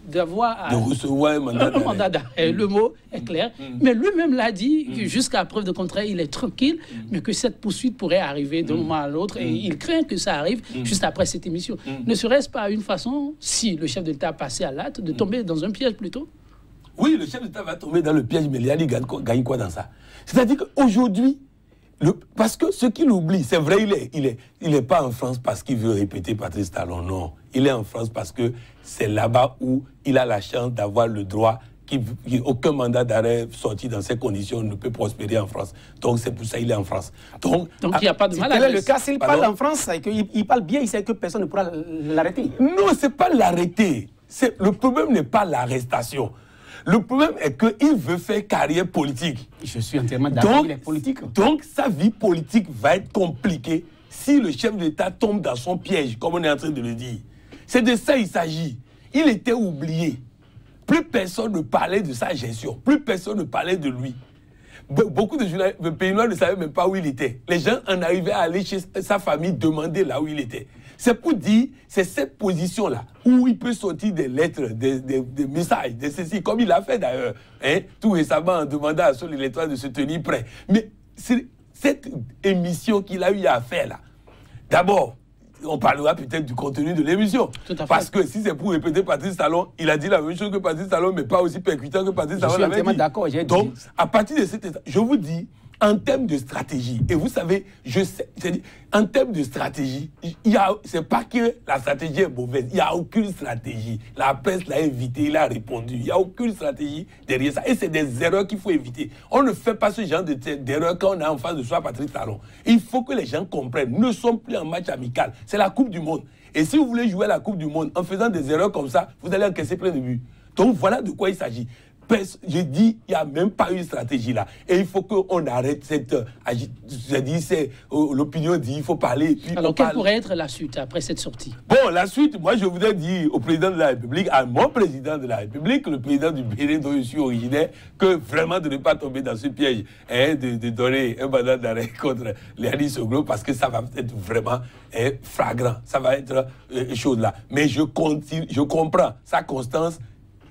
d'avoir... De recevoir un mandat d'arrêt. Le mot est clair. Mais lui-même l'a dit que jusqu'à preuve de contraire, il est tranquille, mais que cette poursuite pourrait arriver d'un moment à l'autre. Et il craint que ça arrive juste après cette émission. Ne serait-ce pas une façon, si le chef de l'État passait à l'acte, de tomber dans un piège plutôt? Oui, le chef d'État va tomber dans le piège, mais Liali gagne quoi dans ça? C'est-à-dire qu'aujourd'hui, parce que ce qu'il oublie, c'est vrai, il est pas en France parce qu'il veut répéter Patrice Talon, non. Il est en France parce que c'est là-bas où il a la chance d'avoir le droit qu'aucun mandat d'arrêt sorti dans ces conditions ne peut prospérer en France. Donc c'est pour ça qu'il est en France. Donc il n'y a pas de mal à le cas, s'il parle en France, il parle bien, il sait que personne ne pourra l'arrêter. Non, ce n'est pas l'arrêter. Le problème n'est pas l'arrestation. Le problème est qu'il veut faire carrière politique. Je suis entièrement d'accord, il est politique. Donc, sa vie politique va être compliquée si le chef d'État tombe dans son piège, comme on est en train de le dire. C'est de ça qu'il s'agit. Il était oublié. Plus personne ne parlait de sa gestion. Plus personne ne parlait de lui. Beaucoup de pays noirs ne savaient même pas où il était. Les gens en arrivaient à aller chez sa famille demander là où il était. C'est pour dire, c'est cette position-là où il peut sortir des lettres, des messages, des ceci, comme il a fait d'ailleurs, tout récemment en demandant à son électorat de se tenir prêt. Mais cette émission qu'il a eu à faire là, d'abord, on parlera peut-être du contenu de l'émission. Parce que si c'est pour répéter Patrice Talon, il a dit la même chose que Patrice Talon, mais pas aussi percutant que Patrice Talon l'avait dit. Je suis d'accord. Donc, à partir de cet état, je vous dis, en termes de stratégie, et vous savez, en termes de stratégie, c'est pas que la stratégie est mauvaise, il n'y a aucune stratégie. La presse l'a invité, il a répondu, il n'y a aucune stratégie derrière ça. Et c'est des erreurs qu'il faut éviter. On ne fait pas ce genre d'erreurs quand on a en face de soi Patrice Talon. Il faut que les gens comprennent, nous ne sommes plus en match amical, c'est la Coupe du Monde. Et si vous voulez jouer la Coupe du Monde en faisant des erreurs comme ça, vous allez encaisser plein de buts. Donc voilà de quoi il s'agit. Je dis, il n'y a même pas une stratégie là. Et il faut qu'on arrête cette... l'opinion dit, il faut parler. Puis alors, quelle pourrait être la suite après cette sortie? Bon, la suite, moi, je voudrais dire au président de la République, à mon président de la République, le président du Bénin dont je suis originaire, que vraiment de ne pas tomber dans ce piège, de donner un mandat d'arrêt contre Liali Soglo, parce que ça va être vraiment flagrant. Ça va être chose là. Mais je comprends sa constance.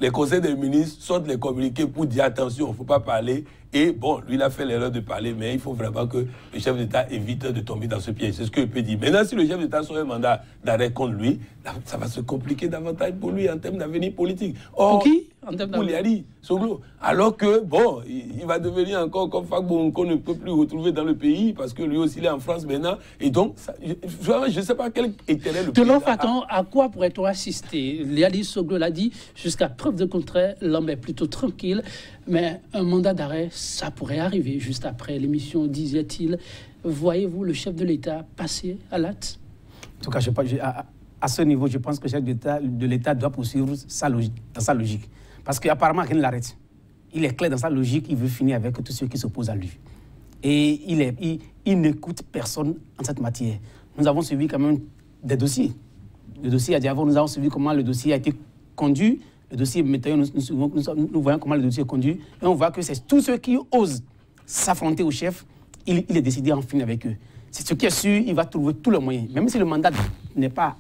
Les conseils des ministres sortent les communiqués pour dire attention, il ne faut pas parler. Et bon, lui, il a fait l'erreur de parler, mais il faut vraiment que le chef d'État évite de tomber dans ce piège. C'est ce qu'il peut dire. Maintenant, si le chef d'État sort un mandat d'arrêt contre lui, ça va se compliquer davantage pour lui en termes d'avenir politique. Or, pour qui? Pour Liali Soglo. Alors que, bon, il va devenir encore comme Fagbon qu'on ne peut plus retrouver dans le pays parce que lui aussi, il est en France maintenant. Et donc, je ne sais pas quel intérêt le président a. À quoi pourrait-on assister? Liali Soglo l'a dit, jusqu'à preuve de contraire, l'homme est plutôt tranquille. Mais un mandat d'arrêt, ça pourrait arriver juste après l'émission, disait-il. Voyez-vous le chef de l'État passer à l'acte? En tout cas, à ce niveau, je pense que le chef de l'État doit poursuivre dans sa logique. Parce qu'apparemment, rien ne l'arrête. Il est clair dans sa logique, il veut finir avec tous ceux qui s'opposent à lui. Et il n'écoute personne en cette matière. Nous avons suivi quand même des dossiers. Le dossier à Diavo, nous avons suivi comment le dossier a été conduit. Le dossier Météo, nous voyons comment le dossier est conduit. Et on voit que c'est tous ceux qui osent s'affronter au chef, il est décidé à en finir avec eux. C'est ce qui est sûr, il va trouver tous les moyens. Même si le mandat n'est pas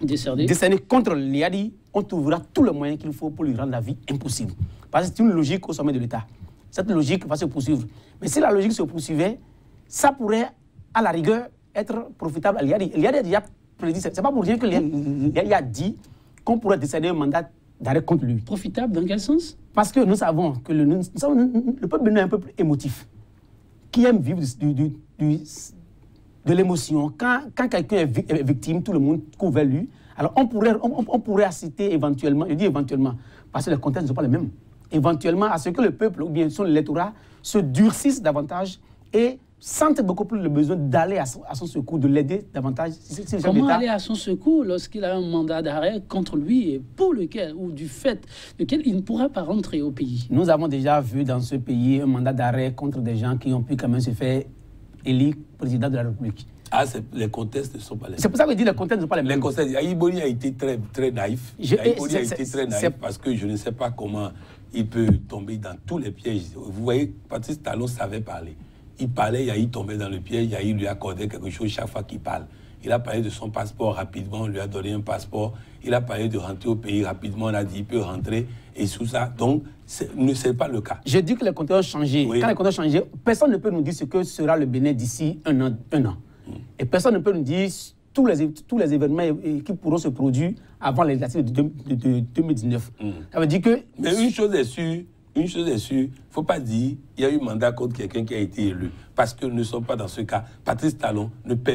décerné contre Liali, on trouvera tous les moyens qu'il faut pour lui rendre la vie impossible. Parce que c'est une logique au sommet de l'État. Cette logique va se poursuivre. Mais si la logique se poursuivait, ça pourrait, à la rigueur, être profitable à Liali. Liali a déjà prédit, c'est pas pour rien que Liali a dit qu'on pourrait décerner un mandat d'arrêt contre lui. Profitable dans quel sens? Parce que nous savons que le peuple bénin est un peuple émotif, qui aime vivre de l'émotion. Quand quelqu'un est victime, tout le monde court vers lui. Alors on pourrait assister éventuellement, je dis éventuellement, parce que les contextes ne sont pas les mêmes, éventuellement à ce que le peuple ou bien son électorat se durcisse davantage et sentent beaucoup plus le besoin d'aller à son secours, de l'aider davantage. Comment aller à son secours lorsqu'il a un mandat d'arrêt contre lui et pour lequel, ou du fait lequel il ne pourra pas rentrer au pays? Nous avons déjà vu dans ce pays un mandat d'arrêt contre des gens qui ont pu quand même se faire élire président de la République. Ah, les contextes ne sont pas les mêmes. C'est pour ça que je dis les contextes ne sont pas les mêmes. Les contextes, Aïboni a été très naïf. Aïboni a été très naïf parce que je ne sais pas comment il peut tomber dans tous les pièges. Vous voyez, Patrice Talon savait parler. Il parlait, Yahi tombait dans le piège, Yahi lui accordait quelque chose chaque fois qu'il parle. Il a parlé de son passeport rapidement, on lui a donné un passeport. Il a parlé de rentrer au pays rapidement, on a dit qu'il peut rentrer et tout ça. Donc, ce n'est pas le cas. Je dis que les contextes ont changé. Oui. Quand les contextes ont changé, personne ne peut nous dire ce que sera le Bénin d'ici un an. Et personne ne peut nous dire tous les événements qui pourront se produire avant les législatives de 2019. Ça veut dire que... Mais une chose est sûre, il ne faut pas dire qu'il y a eu mandat contre quelqu'un qui a été élu. Parce que nous ne sommes pas dans ce cas. Patrice Talon,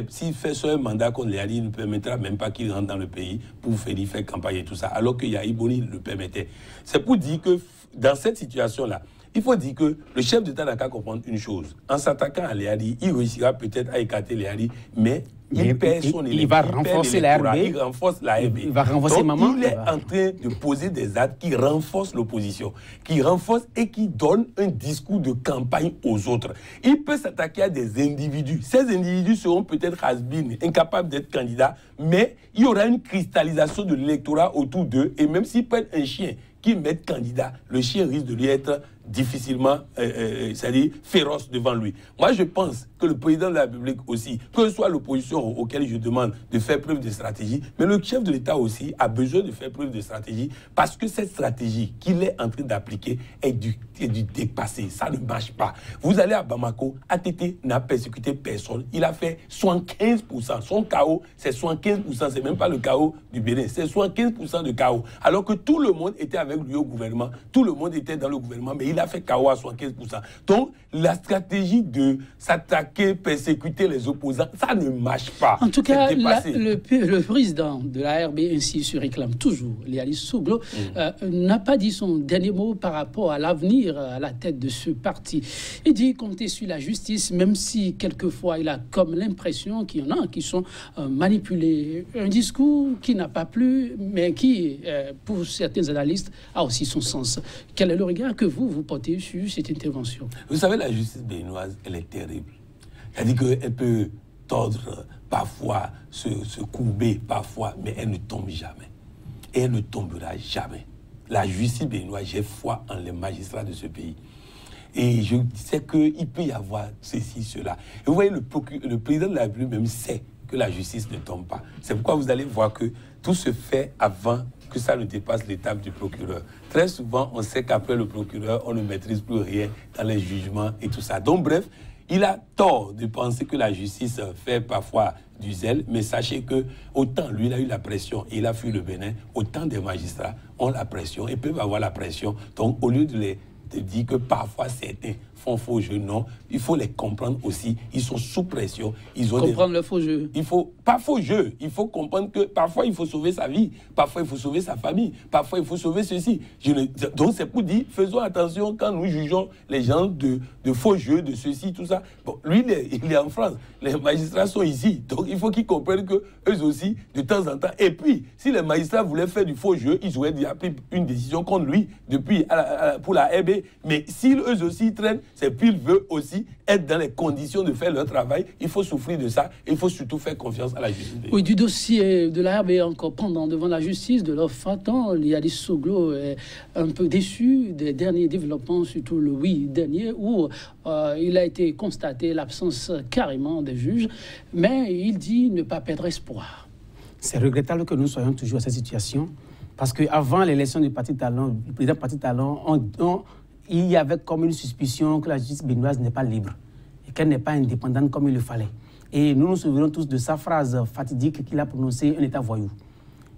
s'il fait un mandat contre Léali, il ne permettra même pas qu'il rentre dans le pays pour faire campagne et tout ça. Alors que Yahi Boni le permettait. C'est pour dire que dans cette situation-là, il faut dire que le chef d'État n'a qu'à comprendre une chose. En s'attaquant à Léali, il réussira peut-être à écarter Léali, mais il perd son électorat. Il va renforcer la RB. Il renforce la RB. Il va renforcer Maman. Il est en train de poser des actes qui renforcent l'opposition, qui renforcent et qui donnent un discours de campagne aux autres. Il peut s'attaquer à des individus. Ces individus seront peut-être has-been, incapables d'être candidats, mais il y aura une cristallisation de l'électorat autour d'eux. Et même s'ils prennent un chien qui met candidat, le chien risque de lui être difficilement, c'est-à-dire féroce devant lui. Moi, je pense que le président de la République aussi, que ce soit l'opposition auquel je demande de faire preuve de stratégie, mais le chef de l'État aussi a besoin de faire preuve de stratégie parce que cette stratégie qu'il est en train d'appliquer est du dépassé. Ça ne marche pas. Vous allez à Bamako, ATT n'a persécuté personne. Il a fait 75%. Son chaos, c'est 75%. C'est même pas le chaos du Bénin. C'est 75% de chaos. Alors que tout le monde était avec lui au gouvernement. Tout le monde était dans le gouvernement, mais il a fait chaos à 75%. Donc, la stratégie de s'attaquer, persécuter les opposants, ça ne marche pas. En tout cas, le président de la RB ainsi se réclame toujours. Léali Souglo n'a pas dit son dernier mot par rapport à l'avenir à la tête de ce parti. Il dit compter sur la justice, même si quelquefois il a comme l'impression qu'il y en a qui sont manipulés. Un discours qui n'a pas plu, mais qui, pour certains analystes, a aussi son sens. Quel est le regard que vous portez sur cette intervention? Vous savez, la justice béninoise, elle est terrible. C'est-à-dire qu'elle peut tordre parfois, se courber parfois, mais elle ne tombe jamais. Et elle ne tombera jamais. La justice béninoise, j'ai foi en les magistrats de ce pays. Et je sais qu'il peut y avoir ceci, cela. Et vous voyez, le président de la République même sait que la justice ne tombe pas. C'est pourquoi vous allez voir que tout se fait avant que ça ne dépasse l'étape du procureur. Très souvent, on sait qu'après le procureur, on ne maîtrise plus rien dans les jugements et tout ça. Donc bref, il a tort de penser que la justice fait parfois du zèle, mais sachez que autant lui, il a eu la pression et il a fui le Bénin, autant des magistrats ont la pression et peuvent avoir la pression. Donc au lieu de dire que parfois certains font faux jeu, non, il faut les comprendre aussi. Ils sont sous pression. Ils ont comprendre le faux jeu. Il faut, pas faux jeu, il faut comprendre que parfois il faut sauver sa vie, parfois il faut sauver sa famille, parfois il faut sauver ceci. Donc c'est pour dire, faisons attention quand nous jugeons les gens de faux jeux, de ceci, tout ça. Bon, lui, il est en France, les magistrats sont ici, donc il faut qu'ils comprennent que eux aussi, de temps en temps. Et puis, si les magistrats voulaient faire du faux jeu, ils auraient déjà pris une décision contre lui depuis pour la RB. Mais si eux aussi traînent, c'est qu'ils veulent aussi être dans les conditions de faire leur travail. Il faut souffrir de ça. Il faut surtout faire confiance à la justice. Oui, du dossier de la RB encore pendant devant la justice de l'Ofatan, Léali Souglo est un peu déçu des derniers développements, surtout le dernier, où il a été constaté l'absence carrément des juges, mais il dit ne pas perdre espoir. C'est regrettable que nous soyons toujours à cette situation, parce qu'avant l'élection du Parti Talon, le président du Parti Talon, il y avait comme une suspicion que la justice béninoise n'est pas libre et qu'elle n'est pas indépendante comme il le fallait. Et nous nous souvenons tous de sa phrase fatidique qu'il a prononcée, un État voyou.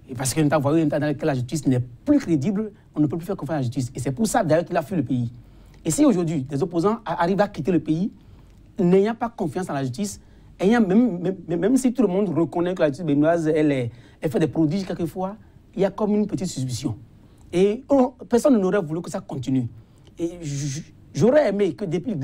Et parce qu'un État voyou, un État dans lequel la justice n'est plus crédible, on ne peut plus faire confiance à la justice. Et c'est pour ça d'ailleurs qu'il a fui le pays. Et si aujourd'hui, des opposants arrivent à quitter le pays, n'ayant pas confiance en la justice, même si tout le monde reconnaît que la justice béninoise, elle fait des prodiges quelquefois, il y a comme une petite suspicion. Et personne n'aurait voulu que ça continue. Et j'aurais aimé que depuis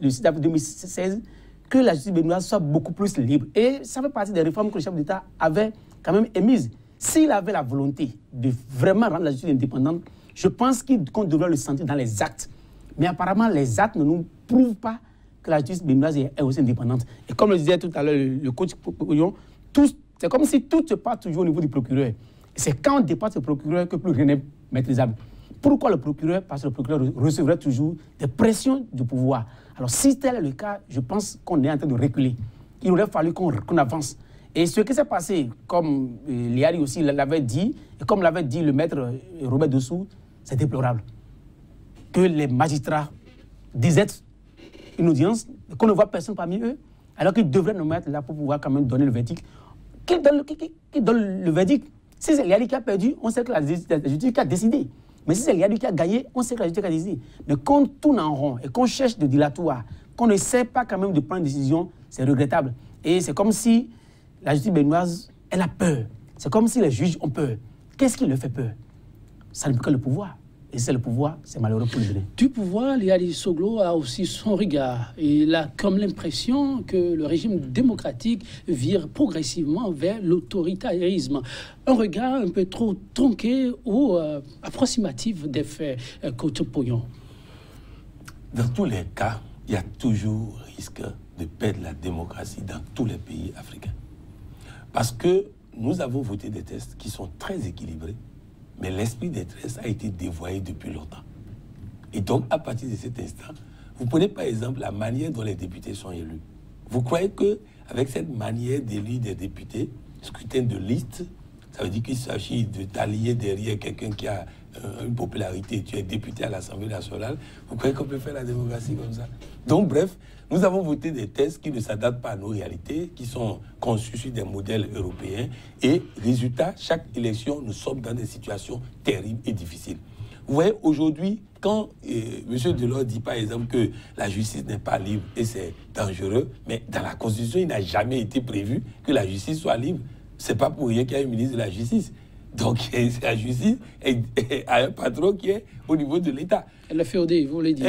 le 6 avril 2016, que la justice béninoise soit beaucoup plus libre. Et ça fait partie des réformes que le chef d'État avait quand même émises. S'il avait la volonté de vraiment rendre la justice indépendante, je pense qu'on devrait le sentir dans les actes. Mais apparemment, les actes ne nous prouvent pas que la justice béninoise est aussi indépendante. Et comme le disait tout à l'heure le coach Poyon, c'est comme si tout se passe toujours au niveau du procureur. C'est quand on dépasse le procureur que plus rien n'est maîtrisable. Pourquoi le procureur? Parce que le procureur recevrait toujours des pressions du pouvoir. Alors si tel est le cas, je pense qu'on est en train de reculer. Il aurait fallu qu'on avance. Et ce qui s'est passé, comme Liali aussi l'avait dit, et comme l'avait dit le maître Robert Dessous, c'est déplorable. Que les magistrats désertent une audience, qu'on ne voit personne parmi eux, alors qu'ils devraient nous mettre là pour pouvoir quand même donner le verdict. Qui donne le verdict? Si c'est Liali qui a perdu, on sait que la justice qui a décidé. Mais si c'est Liali qui a gagné, on sait que la justice qui a décidé. Mais quand on tourne en rond et qu'on cherche de dilatoire, qu'on ne sait pas quand même de prendre une décision, c'est regrettable. Et c'est comme si la justice béninoise, elle a peur. C'est comme si les juges ont peur. Qu'est-ce qui leur fait peur? Ça ne peut que le pouvoir. Et c'est le pouvoir, c'est malheureux pour le Bénin. Du pouvoir, Liali Soglo a aussi son regard. Il a comme l'impression que le régime démocratique vire progressivement vers l'autoritarisme. Un regard un peu trop tronqué ou approximatif des faits, Coach Poyon. Dans tous les cas, il y a toujours risque de perdre la démocratie dans tous les pays africains. Parce que nous avons voté des tests qui sont très équilibrés, mais l'esprit des tests a été dévoyé depuis longtemps. Et donc, à partir de cet instant, vous prenez par exemple la manière dont les députés sont élus. Vous croyez qu'avec cette manière d'élire des députés, scrutin de liste, ça veut dire qu'il s'agit de t'allier derrière quelqu'un qui a une popularité, tu es député à l'Assemblée nationale, vous croyez qu'on peut faire la démocratie comme ça? Donc bref, nous avons voté des tests qui ne s'adaptent pas à nos réalités, qui sont conçus sur des modèles européens, et résultat, chaque élection, nous sommes dans des situations terribles et difficiles. Vous voyez, aujourd'hui, quand M. Delors dit par exemple que la justice n'est pas libre et c'est dangereux, mais dans la Constitution, il n'a jamais été prévu que la justice soit libre. Ce n'est pas pour rien qu'il y a un ministre de la Justice. Donc la justice a un patron qui est au niveau de l'État. Elle a fait au dé, vous l'avez dit.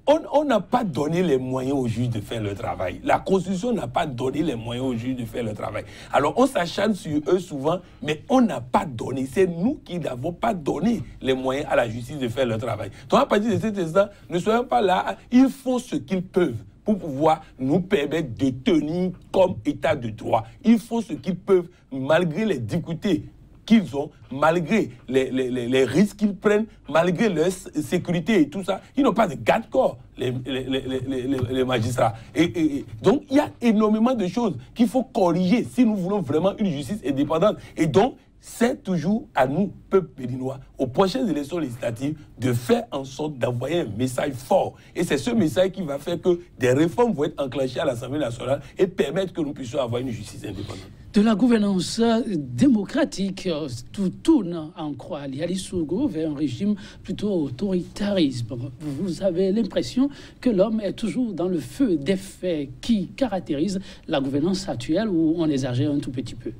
On n'a pas donné les moyens aux juges de faire le travail. La Constitution n'a pas donné les moyens aux juges de faire le travail. Alors on s'acharne sur eux souvent, mais on n'a pas donné. C'est nous qui n'avons pas donné les moyens à la justice de faire le travail. Donc à partir de cet instant, ne soyons pas là. Ils font ce qu'ils peuvent pour pouvoir nous permettre de tenir comme état de droit. Ils font ce qu'ils peuvent malgré les difficultés qu'ils ont, malgré les risques qu'ils prennent, malgré leur sécurité et tout ça. Ils n'ont pas de garde-corps, les magistrats. Et donc, il y a énormément de choses qu'il faut corriger si nous voulons vraiment une justice indépendante. Et donc, c'est toujours à nous, peuple béninois, aux prochaines élections législatives, de faire en sorte d'envoyer un message fort. Et c'est ce message qui va faire que des réformes vont être enclenchées à l'Assemblée nationale et permettre que nous puissions avoir une justice indépendante. De la gouvernance démocratique, tout tourne en croix. Liali Soglo vers un régime plutôt autoritarisme. Vous avez l'impression que l'homme est toujours dans le feu des faits qui caractérisent la gouvernance actuelle où on exagère un tout petit peu.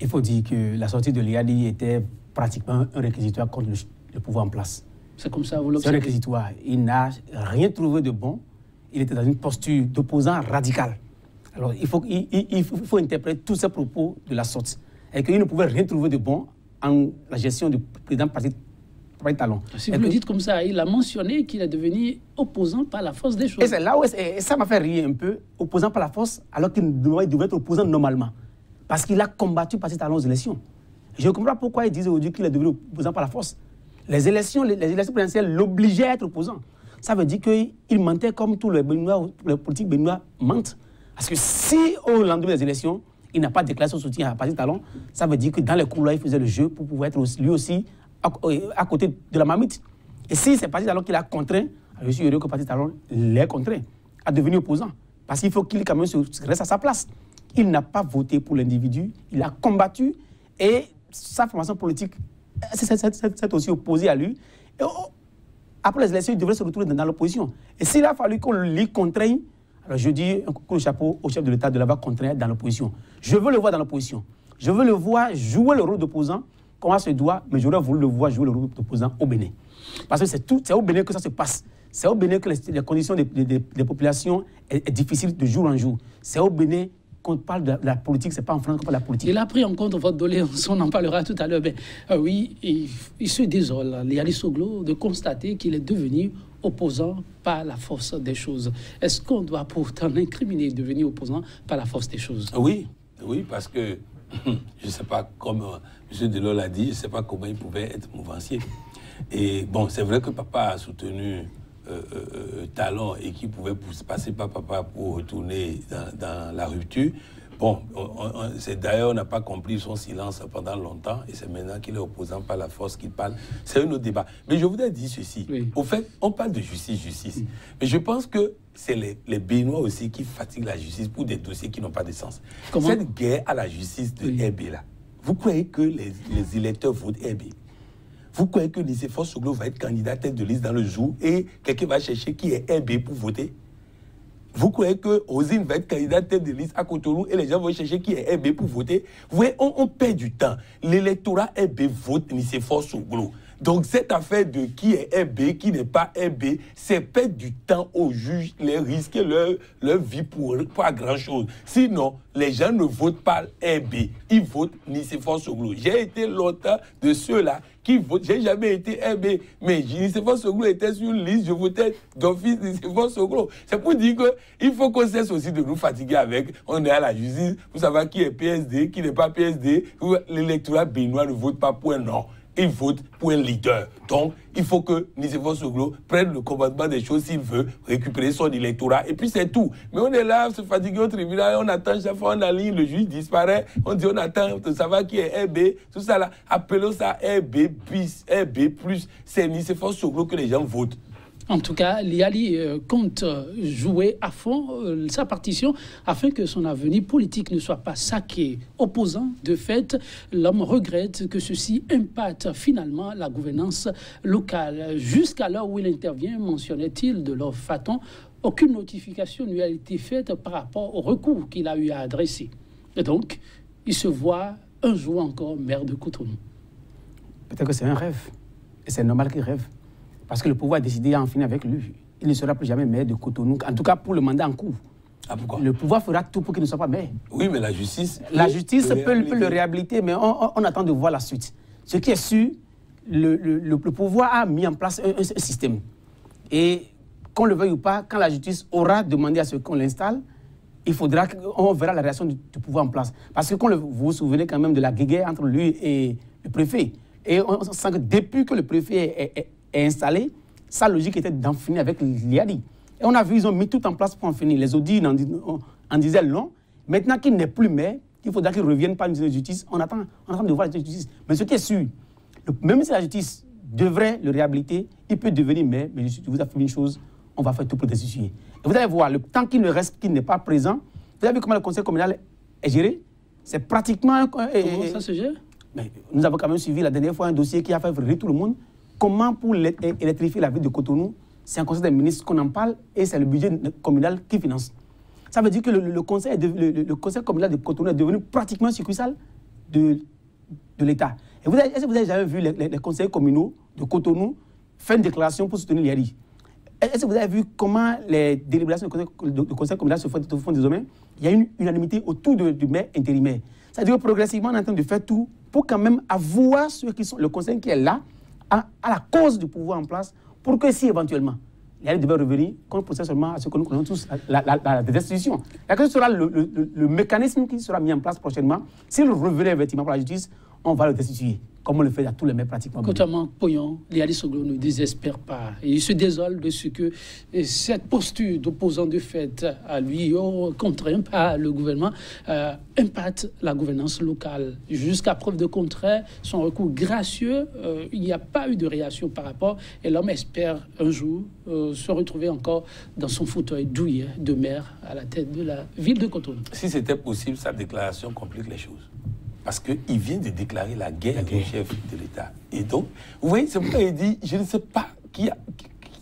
Il faut dire que la sortie de Liali était pratiquement un réquisitoire contre le pouvoir en place. C'est comme ça, vous l'observez? C'est un réquisitoire. Il n'a rien trouvé de bon. Il était dans une posture d'opposant radical. Alors, il faut interpréter tous ces propos de la sorte. Et qu'il ne pouvait rien trouver de bon en la gestion du président Patrice Talon. Si vous le dites comme ça, il a mentionné qu'il est devenu opposant par la force des choses. Et c'est là où ça m'a fait rire un peu, opposant par la force, alors qu'il devait être opposant normalement. Parce qu'il a combattu Patrice Talon aux élections. Je ne comprends pas pourquoi il disait aujourd'hui qu'il est devenu opposant par la force. Les élections présidentielles l'obligeaient à être opposant. Ça veut dire qu'il mentait comme tous les politiques béninois mentent. Parce que si au lendemain des élections, il n'a pas déclaré son soutien à Patrice Talon, ça veut dire que dans les couloirs, il faisait le jeu pour pouvoir être lui aussi à côté de la marmite. Et si c'est Patrice Talon qui l'a contraint, je suis heureux que Patrice Talon l'ait contraint à devenir opposant. Parce qu'il faut qu'il quand même reste à sa place. Il n'a pas voté pour l'individu, il a combattu et sa formation politique s'est aussi opposée à lui. Et après les élections, il devrait se retrouver dans l'opposition. Et s'il a fallu qu'on l'y contraigne, alors je dis un coup de chapeau au chef de l'État de l'avoir contraint dans l'opposition. Je veux le voir dans l'opposition. Je veux le voir jouer le rôle d'opposant comme ça se doit, mais j'aurais voulu le voir jouer le rôle d'opposant au Bénin. Parce que c'est au Bénin que ça se passe. C'est au Bénin que les conditions des populations est difficile de jour en jour. C'est au Bénin qu'on parle de la politique, c'est pas en France qu'on parle de la politique. Il a pris en compte votre doléance, on en parlera tout à l'heure. Oui, il se désole, Liali Soglo, de constater qu'il est devenu opposant par la force des choses. Est-ce qu'on doit pourtant l'incriminer, devenir opposant par la force des choses? Oui, parce que je ne sais pas, comme M. Delors l'a dit, je ne sais pas comment il pouvait être mouvancier. Et bon, c'est vrai que papa a soutenu Talon et qu'il pouvait passer par papa pour retourner dans la rupture. Bon, d'ailleurs, on n'a pas compris son silence pendant longtemps et c'est maintenant qu'il est opposant par la force qu'il parle. C'est un autre débat. Mais je voudrais dire ceci. Oui. Au fait, on parle de justice. Mais je pense que c'est les Béninois aussi qui fatiguent la justice pour des dossiers qui n'ont pas de sens. Comment? Cette guerre à la justice de RB, là, vous croyez que les électeurs votent RB? Vous croyez que Nicéphore Soglo va être candidat tête de liste dans le jour et quelqu'un va chercher qui est RB pour voter? Vous croyez que Rosine va être candidate tête de liste à Cotonou et les gens vont chercher qui est RB pour voter? Vous voyez, on perd du temps. L'électorat RB vote Nicéphore Soglo. Donc cette affaire de qui est RB, qui n'est pas RB, c'est perdre du temps aux juges, les risquer leur vie pour pas grand-chose. Sinon, les gens ne votent pas RB, ils votent Nicéphore Soglo. J'ai été longtemps de ceux-là qui votent. J'ai jamais été RB, mais Nicéphore Soglo était sur une liste, je votais d'office Nicéphore Soglo. C'est pour dire qu'il faut qu'on cesse aussi de nous fatiguer avec, on est à la justice, vous savez qui est PSD, qui n'est pas PSD, l'électorat béninois ne vote pas pour un non. Il vote pour un leader. Donc, il faut que Nicéphore Soglo prenne le commandement des choses s'il veut récupérer son électorat. Et puis, c'est tout. Mais on est là, se fatiguer au tribunal, on attend chaque fois, on a ligne, le juge disparaît, on dit on attend de savoir qui est RB, tout ça là. Appelons ça RB bis, RB plus. C'est Nicéphore Soglo que les gens votent. En tout cas, Liali compte jouer à fond sa partition afin que son avenir politique ne soit pas saqué. Opposant, de fait, l'homme regrette que ceci impacte finalement la gouvernance locale. Jusqu'à l'heure où il intervient, mentionnait-il de leur faton, aucune notification ne lui a été faite par rapport au recours qu'il a eu à adresser. Et donc, il se voit un jour encore maire de Cotonou. Peut-être que c'est un rêve. Et c'est normal qu'il rêve. Parce que le pouvoir a décidé d'en finir avec lui. Il ne sera plus jamais maire de Cotonou, en tout cas pour le mandat en cours. Ah, pourquoi? Le pouvoir fera tout pour qu'il ne soit pas maire. Oui, mais la justice... La justice peut le réhabiliter, mais on attend de voir la suite. Ce qui est sûr, le pouvoir a mis en place un système. Et qu'on le veuille ou pas, quand la justice aura demandé à ce qu'on l'installe, il faudra qu'on verra la réaction du pouvoir en place. Parce que vous vous souvenez quand même de la guerre entre lui et le préfet. Et on sent que depuis que le préfet est installé, sa logique était d'en finir avec Liali. Et on a vu, ils ont mis tout en place pour en finir. Les audits en disaient long. Maintenant qu'il n'est plus maire, il faudra qu'il revienne par une de justice. On attend de voir la justice. Mais ce qui est sûr, même si la justice devrait le réhabiliter, il peut devenir maire. Mais je vous affirme une chose, on va faire tout pour destituer. Et vous allez voir, le temps qu'il ne reste, qu'il n'est pas présent, vous avez vu comment le conseil communal est géré? C'est pratiquement... Comment ça se gère? Mais nous avons quand même suivi la dernière fois un dossier qui a fait vriller tout le monde. Comment pour électrifier la ville de Cotonou, c'est un conseil des ministres qu'on en parle et c'est le budget communal qui finance. Ça veut dire que le conseil communal de Cotonou est devenu pratiquement succursale de l'État. Et est-ce que vous avez jamais vu les conseils communaux de Cotonou faire une déclaration pour soutenir Liali? Est-ce que vous avez vu comment les délibérations du conseil communal se font désormais? Il y a une unanimité autour du maire intérimaire. Ça veut dire que progressivement, on est en train de faire tout pour quand même avoir ceux qui sont, le conseil qui est là, à la cause du pouvoir en place, pour que si éventuellement Liali devait revenir, qu'on procède seulement à ce que nous connaissons tous, la destitution. Quel sera le mécanisme qui sera mis en place prochainement? S'il revenait effectivement par la justice, on va le destituer, comme on le fait à tous les maires pratiquement. Notamment Poyon, Liali Soglo ne désespère pas. Et il se désole de ce que cette posture d'opposant de fait à lui, contraint par le gouvernement, impacte la gouvernance locale. Jusqu'à preuve de contraire, son recours gracieux, il n'y a pas eu de réaction par rapport. Et l'homme espère un jour se retrouver encore dans son fauteuil douillet de maire à la tête de la ville de Cotonou. Si c'était possible, sa déclaration complique les choses. Parce qu'il vient de déclarer la guerre au chef de l'État. Et donc, vous voyez, c'est pourquoi il dit, je ne sais pas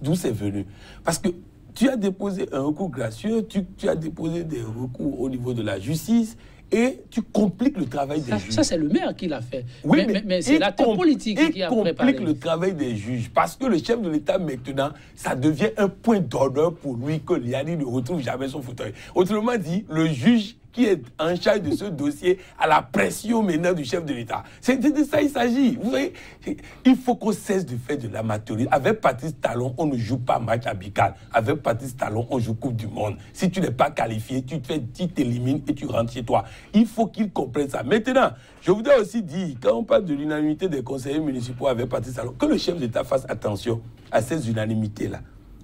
d'où c'est venu. Parce que tu as déposé un recours gracieux, tu as déposé des recours au niveau de la justice, et tu compliques le travail des juges. Ça, c'est le maire qui l'a fait. Oui, mais c'est l'acteur politique qui a préparé. Il complique le travail des juges parce que le chef de l'État, maintenant, ça devient un point d'honneur pour lui que Liali ne retrouve jamais son fauteuil. Autrement dit, le juge qui est en charge de ce dossier à la pression maintenant du chef de l'État. C'est de ça il s'agit. Vous voyez, il faut qu'on cesse de faire de l'amateurisme. Avec Patrice Talon, on ne joue pas match amical. Avec Patrice Talon, on joue Coupe du Monde. Si tu n'es pas qualifié, tu t'élimines et tu rentres chez toi. Il faut qu'il comprenne ça. Maintenant, je voudrais aussi dire, quand on parle de l'unanimité des conseillers municipaux avec Patrice Talon, que le chef d'État fasse attention à ces unanimités-là.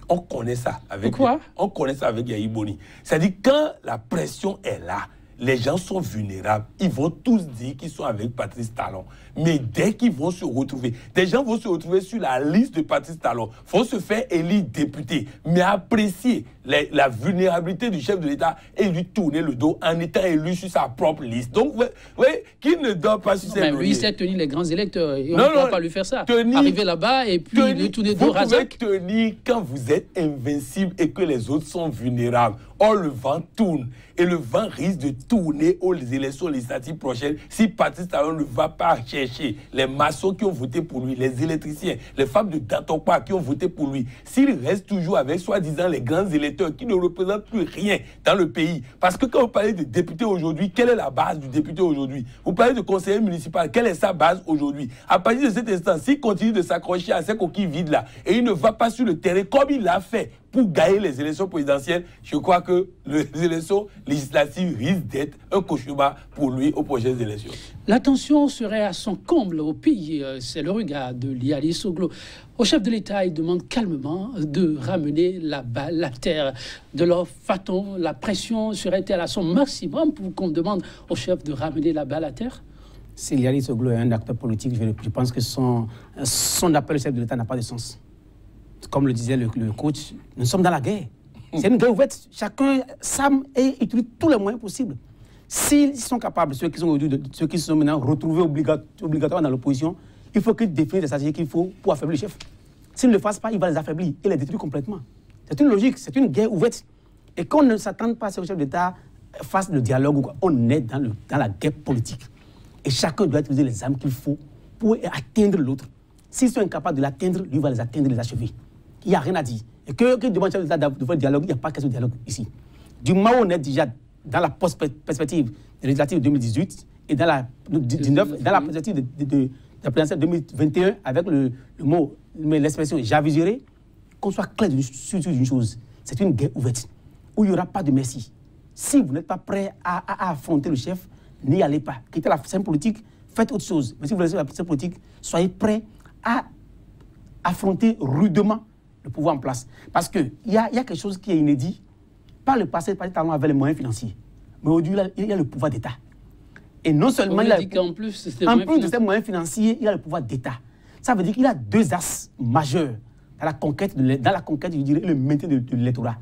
On connaît ça avec on connaît ça avec Yahi Boni. C'est-à-dire quand la pression est là, les gens sont vulnérables. Ils vont tous dire qu'ils sont avec Patrice Talon. Mais dès qu'ils vont se retrouver, des gens vont se retrouver sur la liste de Patrice Talon, vont se faire élire député, mais apprécier la vulnérabilité du chef de l'État et lui tourner le dos en étant élu sur sa propre liste. Donc, vous voyez, qu'il ne dort pas sur ses lauriers. Lui, il sait tenir les grands électeurs. Et on ne peut pas lui faire ça. Arriver là-bas et puis lui tourner dos razac. Vous pouvez tenir quand vous êtes invincible et que les autres sont vulnérables. Or, le vent tourne. Et le vent risque de tourner aux élections législatives prochaines si Patrice Talon ne va pas chercher les maçons qui ont voté pour lui, les électriciens, les femmes de Dantokpa qui ont voté pour lui. S'il reste toujours avec soi-disant les grands électeurs qui ne représentent plus rien dans le pays. Parce que quand vous parlez de député aujourd'hui, quelle est la base du député aujourd'hui? Vous parlez de conseiller municipal, quelle est sa base aujourd'hui? À partir de cet instant, s'il continue de s'accrocher à ces coquilles vides là et il ne va pas sur le terrain comme il l'a fait pour gagner les élections présidentielles, je crois que les élections législatives risquent d'être un cauchemar pour lui aux prochaines élections. La tension serait à son comble au pays. C'est le regard de Liali Soglo. Au chef de l'État, il demande calmement de ramener la balle à terre. De leur façon, la pression serait-elle à son maximum pour qu'on demande au chef de ramener la balle à terre? Si Liali Soglo est un acteur politique, je pense que son appel au chef de l'État n'a pas de sens. Comme le disait le coach, nous sommes dans la guerre. C'est une guerre ouverte. Chacun s'arme et utilise tous les moyens possibles. S'ils sont capables, ceux qui sont maintenant retrouvés obligatoirement dans l'opposition, il faut qu'ils définissent les stratégies qu'il faut pour affaiblir le chef. S'ils ne le fassent pas, il va les affaiblir et les détruire complètement. C'est une logique, c'est une guerre ouverte. Et qu'on ne s'attende pas à ce que le chef d'État fasse le dialogue, on est dans la guerre politique. Et chacun doit utiliser les armes qu'il faut pour atteindre l'autre. S'ils sont incapables de l'atteindre, lui va les atteindre et les achever. Il n'y a rien à dire. Et que demande le chef d'État de faire le dialogue, il n'y a pas question de dialogue ici. Du moment où on est déjà dans la perspective législative de 2018 et dans la 19, dans la perspective de la présidentielle 2021 avec l'expression « j'aviserai », qu'on soit clair sur une chose, c'est une guerre ouverte où il n'y aura pas de merci. Si vous n'êtes pas prêt à affronter le chef, n'y allez pas. Quittez la scène politique, faites autre chose. Mais si vous laissez la scène politique, soyez prêts à affronter rudement le pouvoir en place. Parce qu'il y a quelque chose qui est inédit. Par le passé, Patrice Talon avait les moyens financiers. Mais aujourd'hui, il y a le pouvoir d'État. Et non seulement en plus de ces moyens financiers, il a le pouvoir d'État. Ça veut dire qu'il a deux axes majeurs dans la conquête, je dirais, le maintien de l'électorat.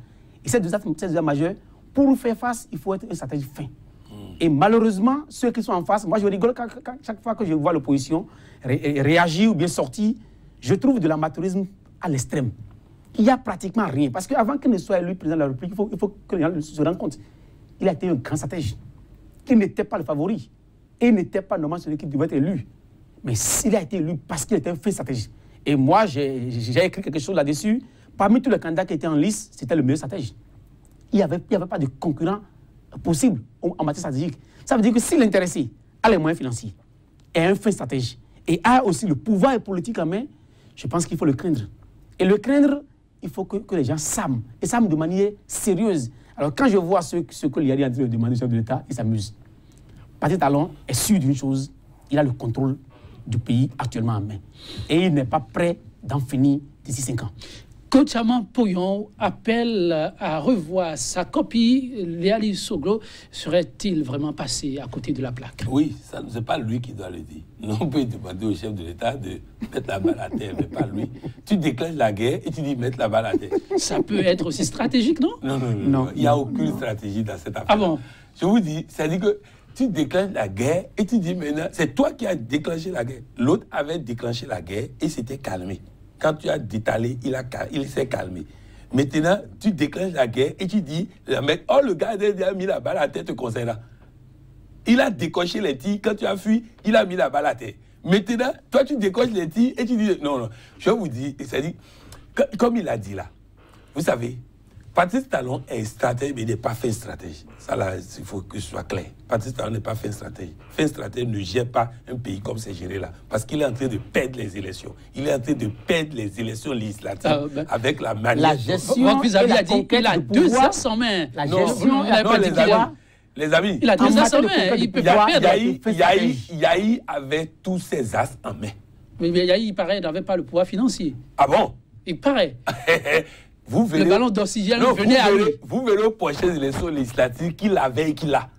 Et ces deux axes majeurs, pour faire face, il faut être une stratégie fin. Et malheureusement, ceux qui sont en face, moi je rigole chaque fois que je vois l'opposition réagir ou bien sortir, je trouve de l'amateurisme à l'extrême. Il n'y a pratiquement rien. Parce qu'avant qu'il ne soit élu président de la République, il faut que les gens se rendent compte. Il a été un grand stratège. Il n'était pas le favori. Et il n'était pas normalement celui qui devait être élu. Mais il a été élu parce qu'il était un fin stratège. Et moi, j'ai écrit quelque chose là-dessus. Parmi tous les candidats qui étaient en liste, c'était le meilleur stratège. Il n'y avait pas de concurrent possible en matière stratégique. Ça veut dire que s'il est intéressé à les moyens financiers, est un fin stratège, et a aussi le pouvoir politique en main, je pense qu'il faut le craindre. Et le craindre, il faut que les gens s'arment, et s'arment de manière sérieuse. Alors quand je vois ce que Liali a dit de demander au chef de l'État, il s'amuse. Patrice Talon est sûr d'une chose, il a le contrôle du pays actuellement en main. Et il n'est pas prêt d'en finir d'ici 5 ans. Coach Aman Poyon appelle à revoir sa copie. Liali Soglo serait-il vraiment passé à côté de la plaque? Oui, ce n'est pas lui qui doit le dire. On peut demander au chef de l'État de mettre la balle à terre, mais pas lui. Tu déclenches la guerre et tu dis mettre la balle à terre. Ça peut être aussi stratégique, non? Non. Il n'y a aucune stratégie dans cette affaire. Ah bon? Je vous dis, c'est-à-dire que tu déclenches la guerre et tu dis maintenant, c'est toi qui as déclenché la guerre. L'autre avait déclenché la guerre et s'était calmé. Quand tu as détalé, il s'est calmé. Maintenant, tu déclenches la guerre et tu dis, le gars a déjà mis la balle à la tête concernant. Il a décoché les tirs. Quand tu as fui, il a mis la balle à terre. Maintenant, toi, tu décoches les tirs et tu dis... Non, je vous dis, c'est-à-dire, comme il a dit là, vous savez, Patrice Talon est stratège, mais il n'est pas fin stratège. Ça, là, il faut que ce soit clair. Patrice Talon n'est pas fin stratège. Fin stratège ne gère pas un pays comme c'est géré là. Parce qu'il est en train de perdre les élections. Il est en train de perdre les élections législatives avec la manière... La gestion... Votre vis-à-vis a dit qu'il a 2 ans sans main. La gestion... Les amis, il a 2 ans sans main. Il peut pas perdre. Yahi avait tous ses as en main. Mais Yahi, il paraît, n'avait pas le pouvoir financier. Ah bon? Il paraît. Vous verrez, le ballon d'oxygène venait à lui. Vous verrez aux prochaines élections législatives qu'il avait et qu'il a.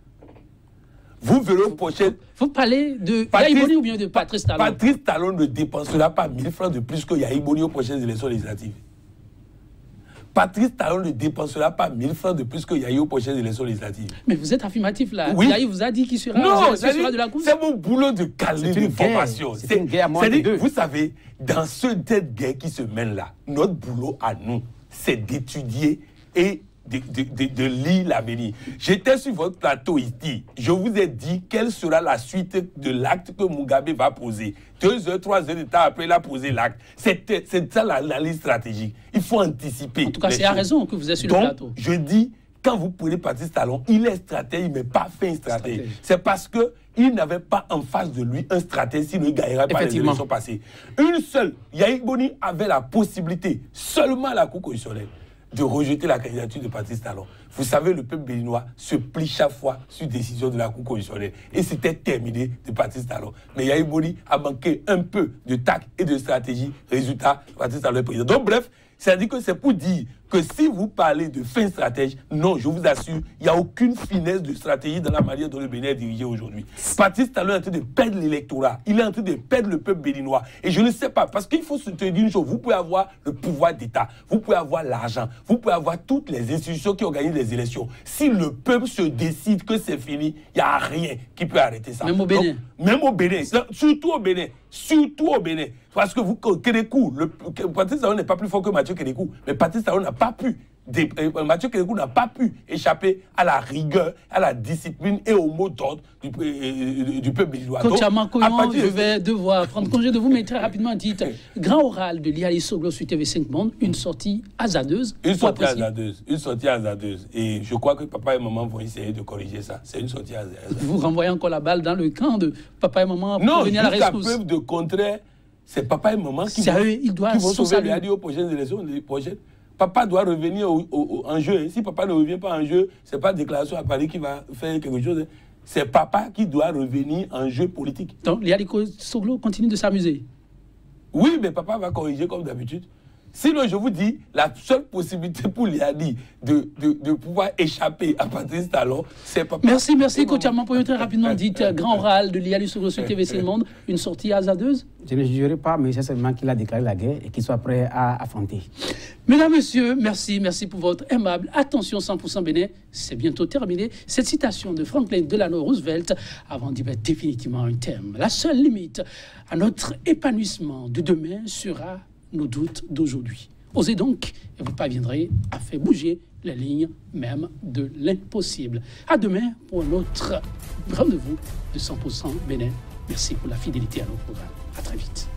Vous verrez aux prochaines... Vous parlez de Yahi Boni ou bien de Patrice Talon? Patrice Talon ne dépensera pas 1000 francs de plus que Yahi Boni aux prochaines élections législatives. Patrice Talon ne dépensera pas 1000 francs de plus que Yahi aux prochaines élections législatives. Mais vous êtes affirmatif là. Oui. Yahi vous a dit qu'il sera, de la course. C'est mon boulot de caler l'information. C'est une guerre à moi de deux. Vous savez, dans cette guerre qui se mène là, notre boulot à nous, c'est d'étudier et de lire l'avenir. J'étais sur votre plateau ici. Je vous ai dit quelle sera la suite de l'acte que Mugabe va poser. 2 heures, 3 heures de temps après, il a posé l'acte. C'est ça l'analyse stratégique. Il faut anticiper. En tout cas, c'est à raison que vous êtes sur le plateau. Je dis, quand vous prenez Patrice Talon, il est stratège, mais pas fin stratège. C'est parce qu'il n'avait pas en face de lui un stratège, sinon il gagnerait pas les élections passées. Une seule, Yahi Boni avait la possibilité, seulement à la Cour constitutionnelle, de rejeter la candidature de Patrice Talon. Vous savez, le peuple béninois se plie chaque fois sur décision de la Cour constitutionnelle. Et c'était terminé de Patrice Talon. Mais Yahi Boni a manqué un peu de tact et de stratégie. Résultat, Patrice Talon est président. Donc bref, c'est-à-dire que c'est pour dire que si vous parlez de fin stratège, non, je vous assure, il n'y a aucune finesse de stratégie dans la manière dont le Bénin est dirigé aujourd'hui. Patrice Talon est en train de perdre l'électorat. Il est en train de perdre le peuple béninois. Et je ne sais pas, parce qu'il faut se dire une chose, vous pouvez avoir le pouvoir d'État, vous pouvez avoir l'argent, vous pouvez avoir toutes les institutions qui organisent les élections. Si le peuple se décide que c'est fini, il n'y a rien qui peut arrêter ça. Même au Bénin. Donc, même au Bénin, surtout au Bénin. Surtout au Bénin. Parce que vous, Kérékou, Patrice Talon n'est pas plus fort que Mathieu Kérékou, mais Patrice Talon n'a pas pu, Mathieu Kérékou n'a pas pu échapper à la rigueur, à la discipline et au mot d'ordre du peuple béninois. Coach Amankoyon, je vais devoir prendre congé de vous, mais très rapidement, dites, grand oral de Liali Soglo sur TV5 Monde, une sortie hasardeuse. Une sortie hasardeuse, une sortie hasardeuse. Et je crois que papa et maman vont essayer de corriger ça. C'est une sortie hasardeuse. Vous renvoyez encore la balle dans le camp de papa et maman pour venir à la rescousse. Non, jusqu'à preuve de contraire, c'est papa et maman qui vont sauver Liali aux prochaines élections. Les prochaines. Papa doit revenir en jeu. Si papa ne revient pas en jeu, ce n'est pas déclaration à Paris qui va faire quelque chose. C'est papa qui doit revenir en jeu politique. Donc, Liali Soglo continue de s'amuser. Oui, mais papa va corriger comme d'habitude. Sinon, je vous dis, la seule possibilité pour Liali de pouvoir échapper à Patrice Talon, c'est papa. Merci, coach Amankoyon. Très rapidement, dites, grand oral de Liali Soglo sur TV5 Monde, une sortie hasardeuse. Je ne jugerai pas, mais c'est seulement qu'il a déclaré la guerre et qu'il soit prêt à affronter. Mesdames, Messieurs, merci pour votre aimable attention 100% Bénin. C'est bientôt terminé. Cette citation de Franklin Delano Roosevelt avant d'y mettre définitivement un terme. La seule limite à notre épanouissement de demain sera nos doutes d'aujourd'hui. Osez donc et vous parviendrez à faire bouger les lignes même de l'impossible. À demain pour un autre rendez-vous de 100% Bénin. Merci pour la fidélité à nos programmes. À très vite.